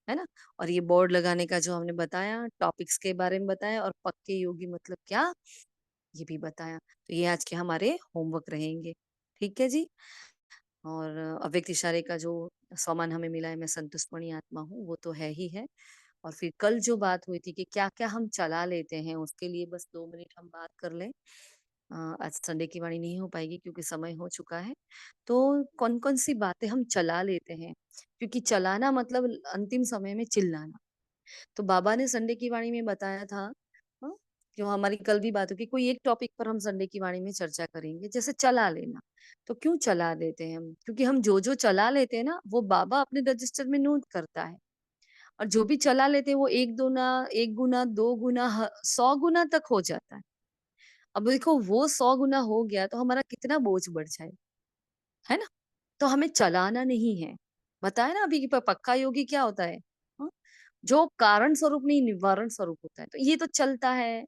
ना। और ये बोर्ड लगाने का जो हमने बताया, टॉपिक्स के बारे में बताया, और पक्के योगी मतलब क्या, ये भी बताया। तो ये आज के हमारे होमवर्क रहेंगे, ठीक है जी। और अव्यक्त इशारे का जो सामान हमें मिला है, मैं संतुष्टमणि आत्मा हूँ, वो तो है ही है। और फिर कल जो बात हुई थी कि क्या क्या हम चला लेते हैं, उसके लिए बस 2 मिनट हम बात कर लें। आज संडे की वाणी नहीं हो पाएगी क्योंकि समय हो चुका है। तो कौन कौन सी बातें हम चला लेते हैं, क्योंकि चलाना मतलब अंतिम समय में चिल्लाना। तो बाबा ने संडे की वाणी में बताया था, हाँ, जो हमारी कल भी बात होगी, कोई एक टॉपिक पर हम संडे की वाणी में चर्चा करेंगे, जैसे चला लेना। तो क्यों चला लेते हैं हम? क्योंकि हम जो जो चला लेते हैं ना, वो बाबा अपने रजिस्टर में नोट करता है। और जो भी चला लेते हैं वो एक गुना, 2 गुना, 100 गुना तक हो जाता है। अब देखो वो 100 गुना हो गया तो हमारा कितना बोझ बढ़ जाए, है ना। तो हमें चलाना नहीं है। बताया ना अभी कि पक्का योगी क्या होता है, हाँ? जो कारण स्वरूप नहीं, निवारण स्वरूप होता है। तो ये तो चलता है।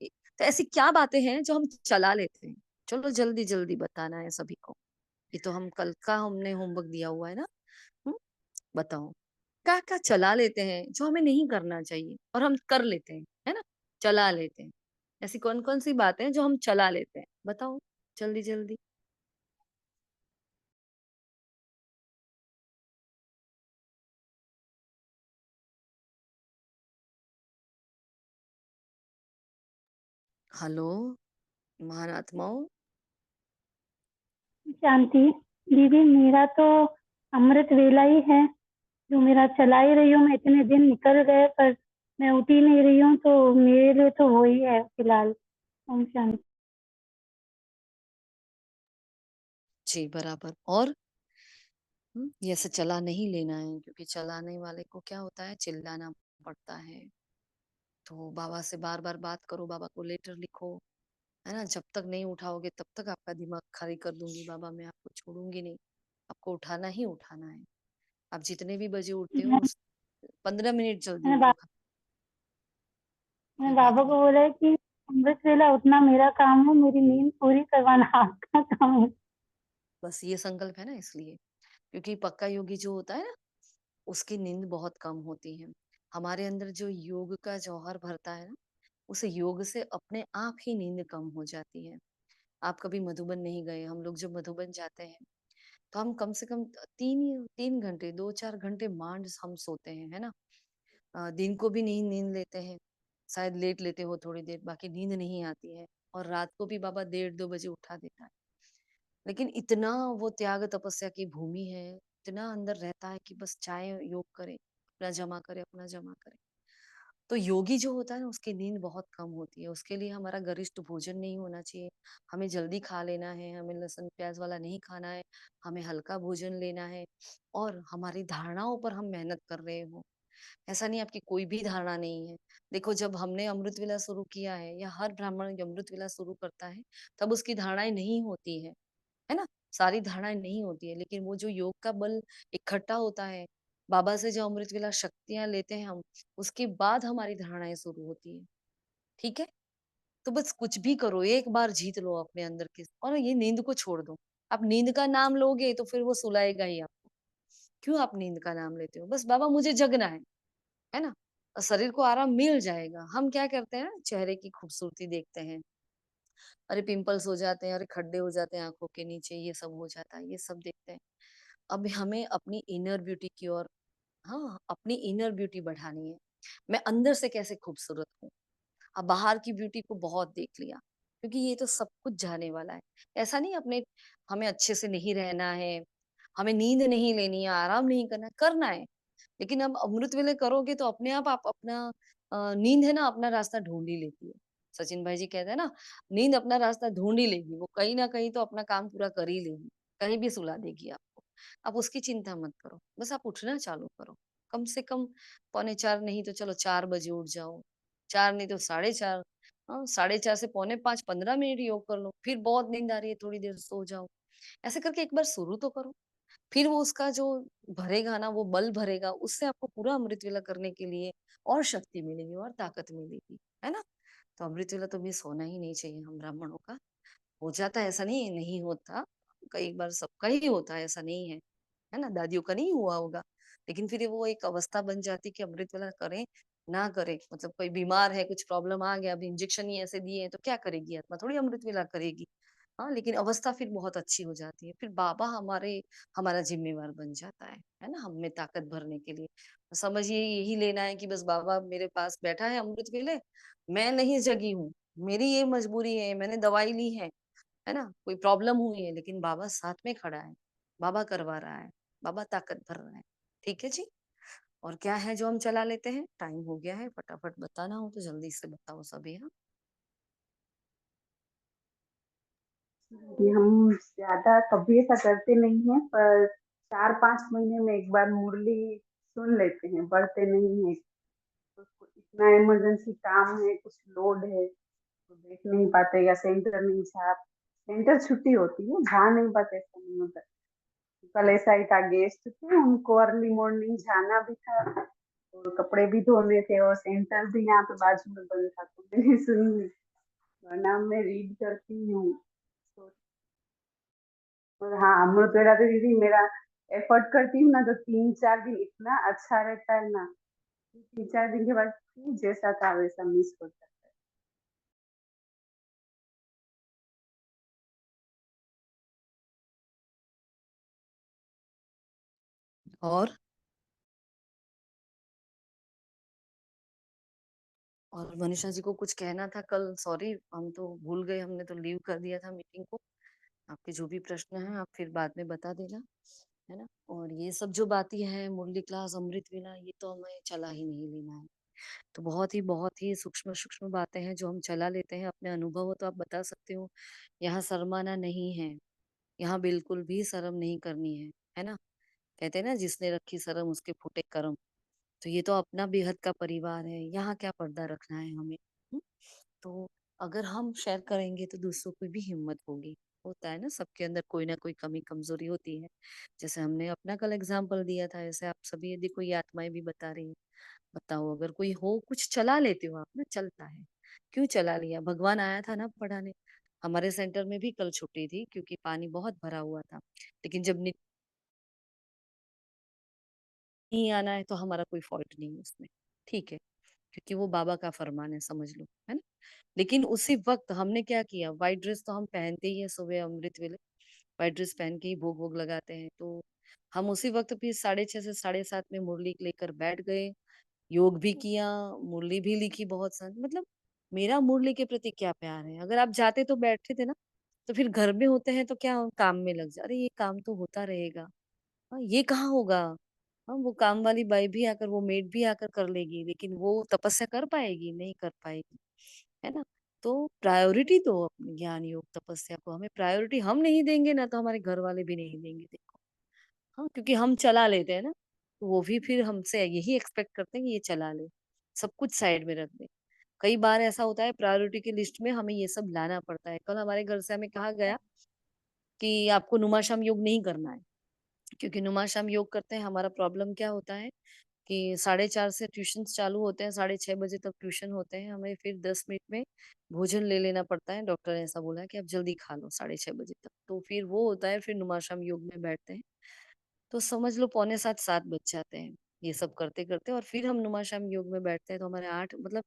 तो ऐसी क्या बातें हैं जो हम चला लेते हैं? चलो जल्दी जल्दी बताना है सभी को। ये तो हम कल का हमने होमवर्क दिया हुआ है ना। हम्म, बताओ क्या क्या चला लेते हैं जो हमें नहीं करना चाहिए और हम कर लेते हैं, है ना, चला लेते हैं। ऐसी कौन कौन सी बातें हैं जो हम चला लेते हैं, बताओ जल्दी जल्दी। हेलो महान आत्माओं। शांति दीदी, मेरा तो अमृत वेला ही है जो मेरा चला ही रही हूँ। मैं इतने दिन निकल गए पर मैं उठ ही नहीं रही हूँ, तो मेरे लिए तो वही है फिलहाल। ओम शांति। जी बराबर। और ये ऐसे चला नहीं लेना है, क्योंकि चलाने वाले को क्या होता है, चिल्लाना पड़ता है। तो बाबा से बार बार बात करो, बाबा को लेटर लिखो, है ना। जब तक नहीं उठाओगे तब तक आपका दिमाग खाली कर दूंगी बाबा, मैं आपको छोड़ूंगी नहीं। आपको उठाना ही उठाना है। आप जितने भी बजे उठते हो, मैं, 15 मिनट जल्दी मैंने उठो। मैंने कोई बात बाबा नहीं। को बोला है कि अमृत वेला उठना मेरा काम है, मेरी नींद पूरी करवाना आपका काम है। बस ये संकल्प है ना, इसलिए। क्योंकि पक्का योगी जो होता है ना, उसकी नींद बहुत कम होती है। हमारे अंदर जो योग का जौहर भरता है ना, उस योग से अपने आप ही नींद कम हो जाती है। आप कभी मधुबन नहीं गए, हम लोग जब मधुबन जाते हैं तो हम कम से कम 3 3 घंटे, 2 4 घंटे मांड हम सोते हैं, है ना। दिन को भी नींद नींद लेते हैं, शायद लेट लेते हो थोड़ी देर, बाकी नींद नहीं आती है। और रात को भी बाबा 1:30 2 बजे उठा देता है। लेकिन इतना वो त्याग तपस्या की भूमि है, इतना अंदर रहता है कि बस चाहे योग करे, अपना जमा करे, अपना जमा करे। तो योगी जो होता है ना, उसकी नींद बहुत कम होती है। उसके लिए हमारा गरिष्ठ भोजन नहीं होना चाहिए। हमें जल्दी खा लेना है, हमें लहसुन प्याज वाला नहीं खाना है, हमें हल्का भोजन लेना है। और हमारी धारणाओं पर हम मेहनत कर रहे हो। ऐसा नहीं आपकी कोई भी धारणा नहीं है। देखो जब हमने अमृत वेला शुरू किया है, या हर ब्राह्मण जब अमृत वेला शुरू करता है, तब उसकी धारणाएं नहीं होती है ना। सारी धारणाएं नहीं होती है, लेकिन वो जो योग का बल इकट्ठा होता है, बाबा से जो अमृत वेला शक्तियां लेते हैं हम, उसके बाद हमारी धारणाएं शुरू होती है, ठीक है। तो बस कुछ भी करो, एक बार जीत लो अपने अंदर के, और ये नींद को छोड़ दो। आप नींद का नाम लोगे तो फिर वो सुलाएगा ही आपको। क्यों आप नींद का नाम लेते हो? बस बाबा मुझे जगना है ना। और शरीर को आराम मिल जाएगा। हम क्या करते हैं, चेहरे की खूबसूरती देखते हैं, अरे पिंपल्स हो जाते हैं, अरे खड्डे हो जाते हैं आंखों के नीचे, ये सब हो जाता है, ये सब देखते हैं। अब हमें अपनी इनर ब्यूटी की ओर, हाँ, अपनी इनर ब्यूटी बढ़ानी है। मैं अंदर से कैसे खूबसूरत हूँ। अब बाहर की ब्यूटी को बहुत देख लिया, क्योंकि ये तो सब कुछ जाने वाला है। ऐसा नहीं अपने, हमें अच्छे से नहीं रहना है, हमें नींद नहीं लेनी है, आराम नहीं करना है, करना है। लेकिन अब अमृत वेले करोगे तो अपने आप अपना नींद है ना, अपना रास्ता ढूंढ ही लेती है। सचिन भाई जी कहते हैं ना, नींद अपना रास्ता ढूंढ ही लेगी, वो कहीं ना कहीं तो अपना काम पूरा कर ही लेगी, कहीं भी सुला देगी आपको। आप उसकी चिंता मत करो, बस आप उठना चालू करो। कम से कम 3:45 नहीं तो चलो 4 बजे उठ जाओ, 4 नहीं तो 4:30, हाँ, 4:30 से पौने 5 15 मिनट योग कर लो, फिर बहुत नींद आ रही है थोड़ी देर सो जाओ। ऐसे करके एक बार शुरू तो करो। फिर वो उसका जो भरेगा ना, वो बल भरेगा, उससे आपको पूरा अमृत वेला करने के लिए और शक्ति मिलेगी और ताकत मिलेगी, है ना? तो अमृत वेला तो मिस होना ही नहीं चाहिए हम ब्राह्मणों का। हो जाता है, ऐसा नहीं है नहीं होता, कई बार सबका ही होता है, ऐसा नहीं है, है ना? दादियों का नहीं हुआ होगा, लेकिन फिर वो एक अवस्था बन जाती है कि अमृत वेला करें, ना करें। मतलब कोई बीमार है, कुछ प्रॉब्लम आ गया, अभी इंजेक्शन ही ऐसे दिए हैं, तो क्या करेगी आत्मा? थोड़ी अमृत वेला करेगी। हाँ, लेकिन अवस्था फिर बहुत अच्छी हो जाती है। फिर बाबा हमारा ज़िम्मेवार बन जाता है ना? हम में ताकत भरने के लिए। तो समझिए यही लेना है कि बस बाबा मेरे पास बैठा है अमृत वेले, मैं नहीं जगी हूँ, मेरी ये मजबूरी है, मैंने दवाई ली है ना? कोई प्रॉब्लम हुई है, लेकिन बाबा साथ में खड़ा है, बाबा करवा रहा है, बाबा ताकत भर रहा है। ठीक है जी? और क्या है जो हम चला लेते हैं? टाइम हो गया है, फटाफट बताना हो तो जल्दी से बताओ सभी, हाँ? कि हम ज्यादा कभी ऐसा करते नहीं है, पर 4-5 महीने में एक बार मुरली सुन लेते हैं, पढ़ते नहीं है। तो इतना इमरजेंसी काम है, कुछ लोड है तो देख नहीं पाते, या सेंटर नहीं जा, सेंटर छुट्टी होती है, जा नहीं पाते, ऐसा नहीं होता। कल ऐसा ही था, गेस्ट थे, उनको अर्ली मॉर्निंग जाना भी था और कपड़े भी धोने थे और सेंटर भी यहाँ पे बाजू में बंद था, तो मैंने सुन ली, वरना मैं रीड करती हूँ। तो और हाँ, अमृत वेला तो दीदी मेरा एफर्ट करती हूँ ना, तो 3-4 दिन इतना अच्छा रहता है ना, 3-4 दिन के बाद फिर जैसा था वैसा मिस हो जाता है। और मनीषा जी को कुछ कहना था कल, सॉरी हम तो भूल गए, हमने तो लीव कर दिया था मीटिंग को। आपके जो भी प्रश्न हैं आप फिर बाद में बता देना, है ना? और ये सब जो बातें हैं, मुरली क्लास, अमृत वेला, ये तो हमें चला ही नहीं लेना है। तो बहुत ही सूक्ष्म सूक्ष्म बातें हैं जो हम चला लेते हैं। अपने अनुभव हो तो आप बता सकते हो। यहाँ शर्माना नहीं है, यहाँ बिल्कुल भी शर्म नहीं करनी है ना? कहते हैं ना, जिसने रखी शर्म उसके फूटे कर्म। तो ये तो अपना बेहद का परिवार है, यहाँ क्या पर्दा रखना है हमें? हुँ? तो अगर हम शेयर करेंगे तो दूसरों की भी हिम्मत होगी। होता है ना, सबके अंदर कोई ना कोई कमी कमजोरी होती है। जैसे हमने अपना कल एग्जाम्पल दिया था, ऐसे आप सभी यदि कोई आत्माएं भी बता रही है, बताओ अगर कोई हो, कुछ चला लेते हो आप ना, चलता है। क्यों चला लिया? भगवान आया था ना पढ़ाने। हमारे सेंटर में भी कल छुट्टी थी क्योंकि पानी बहुत भरा हुआ था, लेकिन जब नहीं आना है तो हमारा कोई फॉल्ट नहीं है उसमें, ठीक है, क्योंकि वो बाबा का फरमान है, समझ लो, है ना? लेकिन उसी वक्त हमने क्या किया, व्हाइट ड्रेस तो हम पहनते ही है सुबह अमृत वेले, व्हाइट ड्रेस पहन के ही भोग वोग लगाते हैं। तो हम उसी वक्त फिर 6:30 से 7:30 में मुरली लेकर बैठ गए, योग भी किया, मुरली भी लिखी बहुत सारी। मतलब मेरा मुरली के प्रति क्या प्यार है, अगर आप जाते तो बैठते थे ना, तो फिर घर में होते हैं तो क्या काम में लग जा, अरे ये काम तो होता रहेगा, हाँ ये कहाँ होगा, हाँ वो काम वाली बाई भी आकर, वो मेड भी आकर कर लेगी, लेकिन वो तपस्या कर पाएगी? नहीं कर पाएगी, है ना? तो प्रायोरिटी दो अपने ज्ञान योग तपस्या को, हमें प्रायोरिटी हम नहीं देंगे ना, तो हमारे घर वाले भी नहीं देंगे, देखो। हाँ, क्योंकि हम चला लेते हैं ना, तो वो भी फिर हमसे यही एक्सपेक्ट करते हैं कि ये चला ले, सब कुछ साइड में रख दे। कई बार ऐसा होता है, प्रायोरिटी की लिस्ट में हमें ये सब लाना पड़ता है। कल हमारे घर से हमें कहा गया कि आपको नुमाशाम योग नहीं करना है, क्योंकि नुमाशाम योग करते हैं, हमारा प्रॉब्लम क्या होता है कि 4:30 से ट्यूशन चालू होते हैं, 6:30 बजे तक ट्यूशन होते हैं, हमें फिर 10 मिनट में भोजन ले लेना पड़ता है। डॉक्टर ने ऐसा बोला है कि आप जल्दी खा लो 6:30 बजे तक, तो फिर वो होता है, फिर नुमाशाम योग में बैठते हैं। तो समझ लो पौने 7 बज जाते हैं ये सब करते करते, और फिर हम नुमाशाम योग में बैठते हैं, तो हमारे 8, मतलब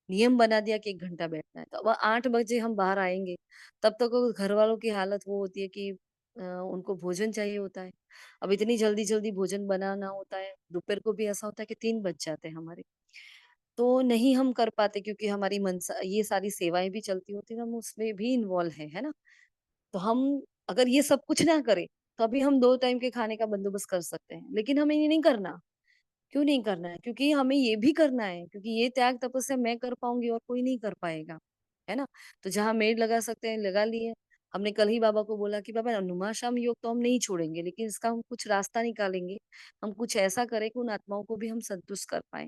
नियम बना दिया कि 1 घंटा बैठना है। तो अब 8 बजे हम बाहर आएंगे, तब तक वो घर वालों की हालत वो होती है कि उनको भोजन चाहिए होता है। अब इतनी जल्दी जल्दी भोजन बनाना होता है, दोपहर को भी ऐसा होता है कि 3 बज जाते हैं हमारे। तो नहीं हम कर पाते, क्योंकि हमारी मनसा ये सारी सेवाएं भी चलती होती है, हम उसमें भी इन्वॉल्व है ना? तो हम अगर ये सब कुछ ना करें, तो अभी हम 2 टाइम के खाने का बंदोबस्त कर सकते हैं, लेकिन हमें ये नहीं करना। क्यों नहीं करना है? क्योंकि हमें ये भी करना है, क्योंकि ये त्याग तपस्या मैं कर पाऊंगी और कोई नहीं कर पाएगा, है ना? तो जहाँ मेड लगा सकते हैं लगा लिए। हमने कल ही बाबा को बोला कि बाबा नुमाशाम योग तो हम नहीं छोड़ेंगे, लेकिन इसका हम कुछ रास्ता निकालेंगे, हम कुछ ऐसा करें कि उन आत्माओं को भी हम संतुष्ट कर पाए,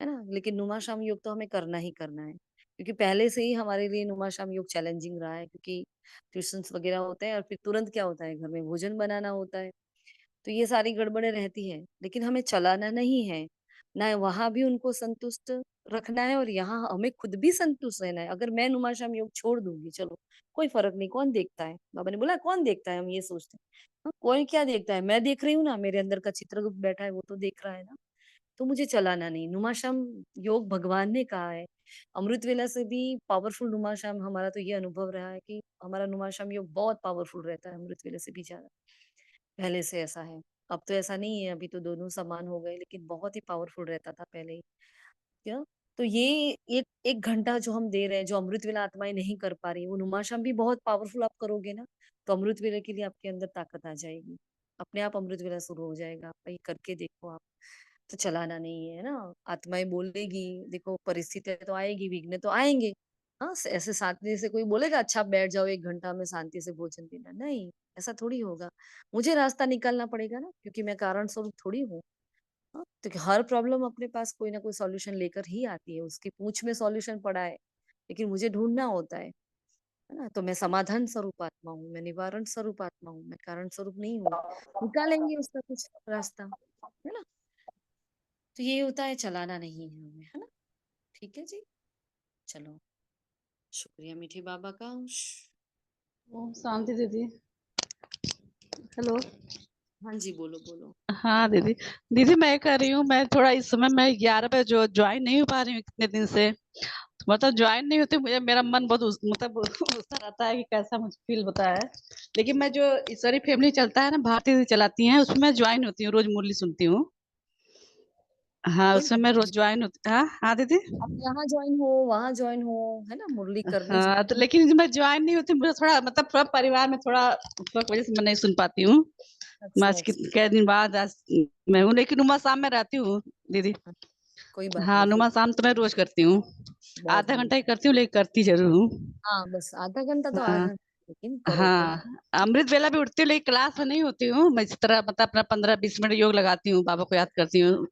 है ना? लेकिन नुमाशाम योग तो हमें करना ही करना है। क्योंकि पहले से ही हमारे लिए नुमा शाम योग चैलेंजिंग रहा है, क्योंकि ट्यूशंस वगैरह होते हैं और फिर तुरंत क्या होता है, घर में भोजन बनाना होता है, तो ये सारी गड़बड़ें रहती हैं। लेकिन हमें चलाना नहीं है, ना वहां भी उनको संतुष्ट रखना है और यहाँ हमें खुद भी संतुष्ट रहना है। अगर मैं नुमा शाम योग छोड़ दूंगी, चलो कोई फर्क नहीं, कौन देखता है, बाबा ने बोला कौन देखता है, हम ये सोचते हैं। हाँ, कोई क्या देखता है, मैं देख रही हूँ ना, मेरे अंदर का चित्रगुप्त बैठा है वो तो देख रहा है ना। तो मुझे चलाना नहीं। नुमाशाम योग भगवान ने कहा है, अमृत वेला से भी पावरफुल नुमाशाम। हमारा तो ये अनुभव रहा है कि हमारा नुमाशाम योग बहुत पावरफुल रहता है, अमृत वेले से भी ज्यादा। पहले से ऐसा है, अब तो ऐसा नहीं है, अभी तो दोनों समान हो गए, लेकिन बहुत ही पावरफुल रहता था पहले ही। क्या, तो ये एक एक घंटा जो हम दे रहे हैं, जो अमृत वेला आत्माएं नहीं कर पा रही, वो नुमाशाम भी बहुत पावरफुल आप करोगे ना, तो अमृत वेले के लिए आपके अंदर ताकत आ जाएगी, अपने आप अमृत वेला शुरू हो जाएगा। आप ये करके देखो आप। तो चलाना नहीं है ना, आत्माएं बोलेगी, देखो परिस्थितियां तो आएगी, विघ्न तो आएंगे। हाँ, ऐसे शांति से कोई बोलेगा अच्छा आप बैठ जाओ 1 घंटा में शांति से भोजन देना, नहीं, ऐसा थोड़ी होगा। मुझे रास्ता निकालना पड़ेगा ना, क्योंकि मैं कारण स्वरूप थोड़ी हूँ। हाँ, तो हर प्रॉब्लम अपने पास कोई ना कोई सॉल्यूशन लेकर ही आती है, उसकी पूंछ में सॉल्यूशन पड़ा है, लेकिन मुझे ढूंढना होता है ना। तो मैं समाधान स्वरूप आत्मा हूँ, मैं निवारण स्वरूप आत्मा हूँ, मैं कारण स्वरूप नहीं हूँ। निकालेंगे उसका कुछ रास्ता, है ना। तो ये होता है, चलाना नहीं है हमें, है ना। ठीक है जी, चलो, शुक्रिया मीठे बाबा का। ओम शांति दीदी। हेलो। हाँ जी, बोलो बोलो। हाँ दीदी। दीदी मैं कह रही हूँ, मैं थोड़ा इस समय मैं 11 बजे जो ज्वाइन नहीं हो पा रही हूँ कितने दिन से, तो मतलब ज्वाइन नहीं होती, मुझे मेरा मन बहुत मतलब उसका रहता है कि कैसा मुझे फील होता है। लेकिन मैं जो ईश्वरी फैमिली चलता है ना, भारती दीदी चलाती हैं, उसमें मैं ज्वाइन होती हूँ, रोज मुरली सुनती हूँ। हाँ कोई उसमें बात मैं रोज नहीं, ज्वाइन होती। हाँ हाँ दीदी। आप यहाँ ज्वाइन हो, वहां ज्वाइन हो, है ना, मुरली करने हाँ तो जाओ। लेकिन जो मैं ज्वाइन नहीं होती, मुझे थोड़ा मतलब थोड़ा परिवार में थोड़ा वजह से मैं नहीं सुन पाती हूँ। मैं अच्छा आज अच्छा, कई दिन बाद आज मैं हूँ, लेकिन उमा शाम में रहती हूँ दीदी। कोई बात हाँ नहीं, कोई नुमा शाम तो मैं रोज करती हूँ, बहुत आधा बढ़िया। घंटा ही करती हूँ, लेकिन करती जरूर हूँ। हाँ, बस आधा घंटा तो हाँ आधा, लेकिन करो कोई। हाँ। अमृत वेला भी उठती हूँ, लेकिन क्लास में नहीं होती हूँ। मैं इस तरह मतलब अपना 15-20 मिनट योग लगाती हूँ, बाबा को याद करती हूँ।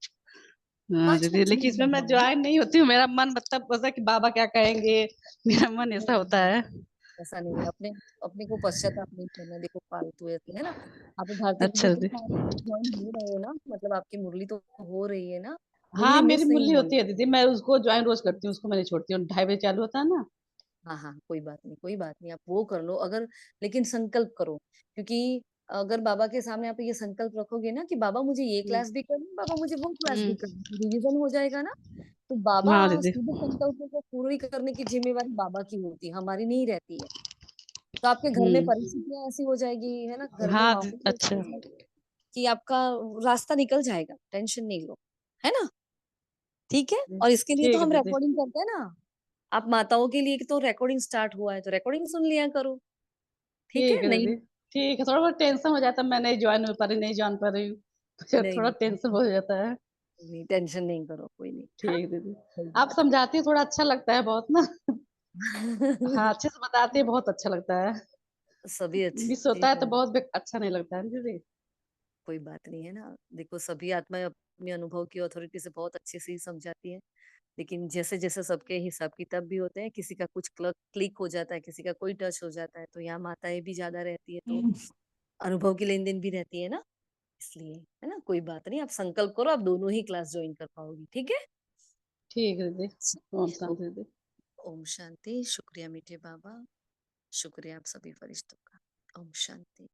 हाँ 5 5 दीदी, लेकिन मिनट इसमें मैं लगाओ ना। ज्वाइन नहीं होती हूँ, मेरा मन मतलब होता है कि बाबा क्या कहेंगे, मेरा मन ऐसा होता नहीं, है। ऐसा नहीं है, अपने अपने को पश्चाताप नहीं करना। देखो फालतू ऐसे, है ना। आप भारती अच्छा दीदी के दीदी। साथ ज्वाइन हो रहे हो ना, मतलब आपकी मुरली तो हो रही है ना, हाँ मुरली मेरी मिस नहीं मुरली होनी। होती है दीदी, मैं उसको ज्वाइन रोज करती हूँ, उसको मैं नहीं छोड़ती हूँ, 2:30 बजे चालू होता है ना। हाँ हाँ, कोई बात नहीं, कोई बात नहीं, आप वो कर लो अगर, लेकिन संकल्प करो। क्योंकि अगर बाबा के सामने आप ये संकल्प रखोगे ना कि बाबा मुझे ये हम्म क्लास भी करनी, बाबा मुझे वो क्लास भी हम्म, करनी, तो रिवीजन हो जाएगा ना। तो बाबा हाँ दीदी। सीधे संकल्पों को पूरी करने की जिम्मेवारी बाबा की होती है, हमारी नहीं रहती है। तो आपके घर में परिस्थितियां ऐसी हो जाएगी, है ना, घर में हाँ माहौल ऐसा अच्छा। हो जाएगा कि आपका रास्ता निकल जाएगा, टेंशन नहीं लो, है ना। ठीक है, और इसके लिए तो ठीक है हम दीदी। रिकॉर्डिंग करते हैं ना। आप माताओं के लिए तो रिकॉर्डिंग स्टार्ट हुआ है, तो रिकॉर्डिंग सुन लिया करो। ठीक ठीक है, है नहीं दीदी। ठीक है, थोड़ा बहुत टेंशन हो जाता है, मैं नहीं ज्वाइन हो पा रही, नहीं जान पा रही हूँ, तो नहीं थोड़ा नहीं, टेंशन हो जाता है। नहीं टेंशन नहीं करो, कोई नहीं। हाँ, ठीक दीदी। कोई आप बात समझाती है, थोड़ा अच्छा लगता है बहुत ना। नहीं। हाँ अच्छे से बताती है, बहुत अच्छा लगता है। सभी अच्छी मिस चीज होता है तो है, बहुत अच्छा नहीं लगता है दीदी। कोई बात नहीं, है ना। देखो सभी आत्माएं अपने अनुभव की अथॉरिटी से बहुत अच्छे से ही समझाती है, लेकिन जैसे जैसे सबके हिसाब किताब भी होते हैं, किसी का कुछ क्लिक हो जाता है, किसी का कोई टच हो जाता है, तो यहाँ माताएं भी ज्यादा रहती है, तो अनुभव की लेन देन भी रहती है ना, इसलिए, है ना। कोई बात नहीं, आप संकल्प करो, आप दोनों ही क्लास ज्वाइन कर पाओगी, ठीक है। ठीक है दीदी। ओम ओ- शांति दीदी। ओम शांति, शुक्रिया मीठे बाबा, शुक्रिया आप सभी फरिश्तों का। ओम शांति।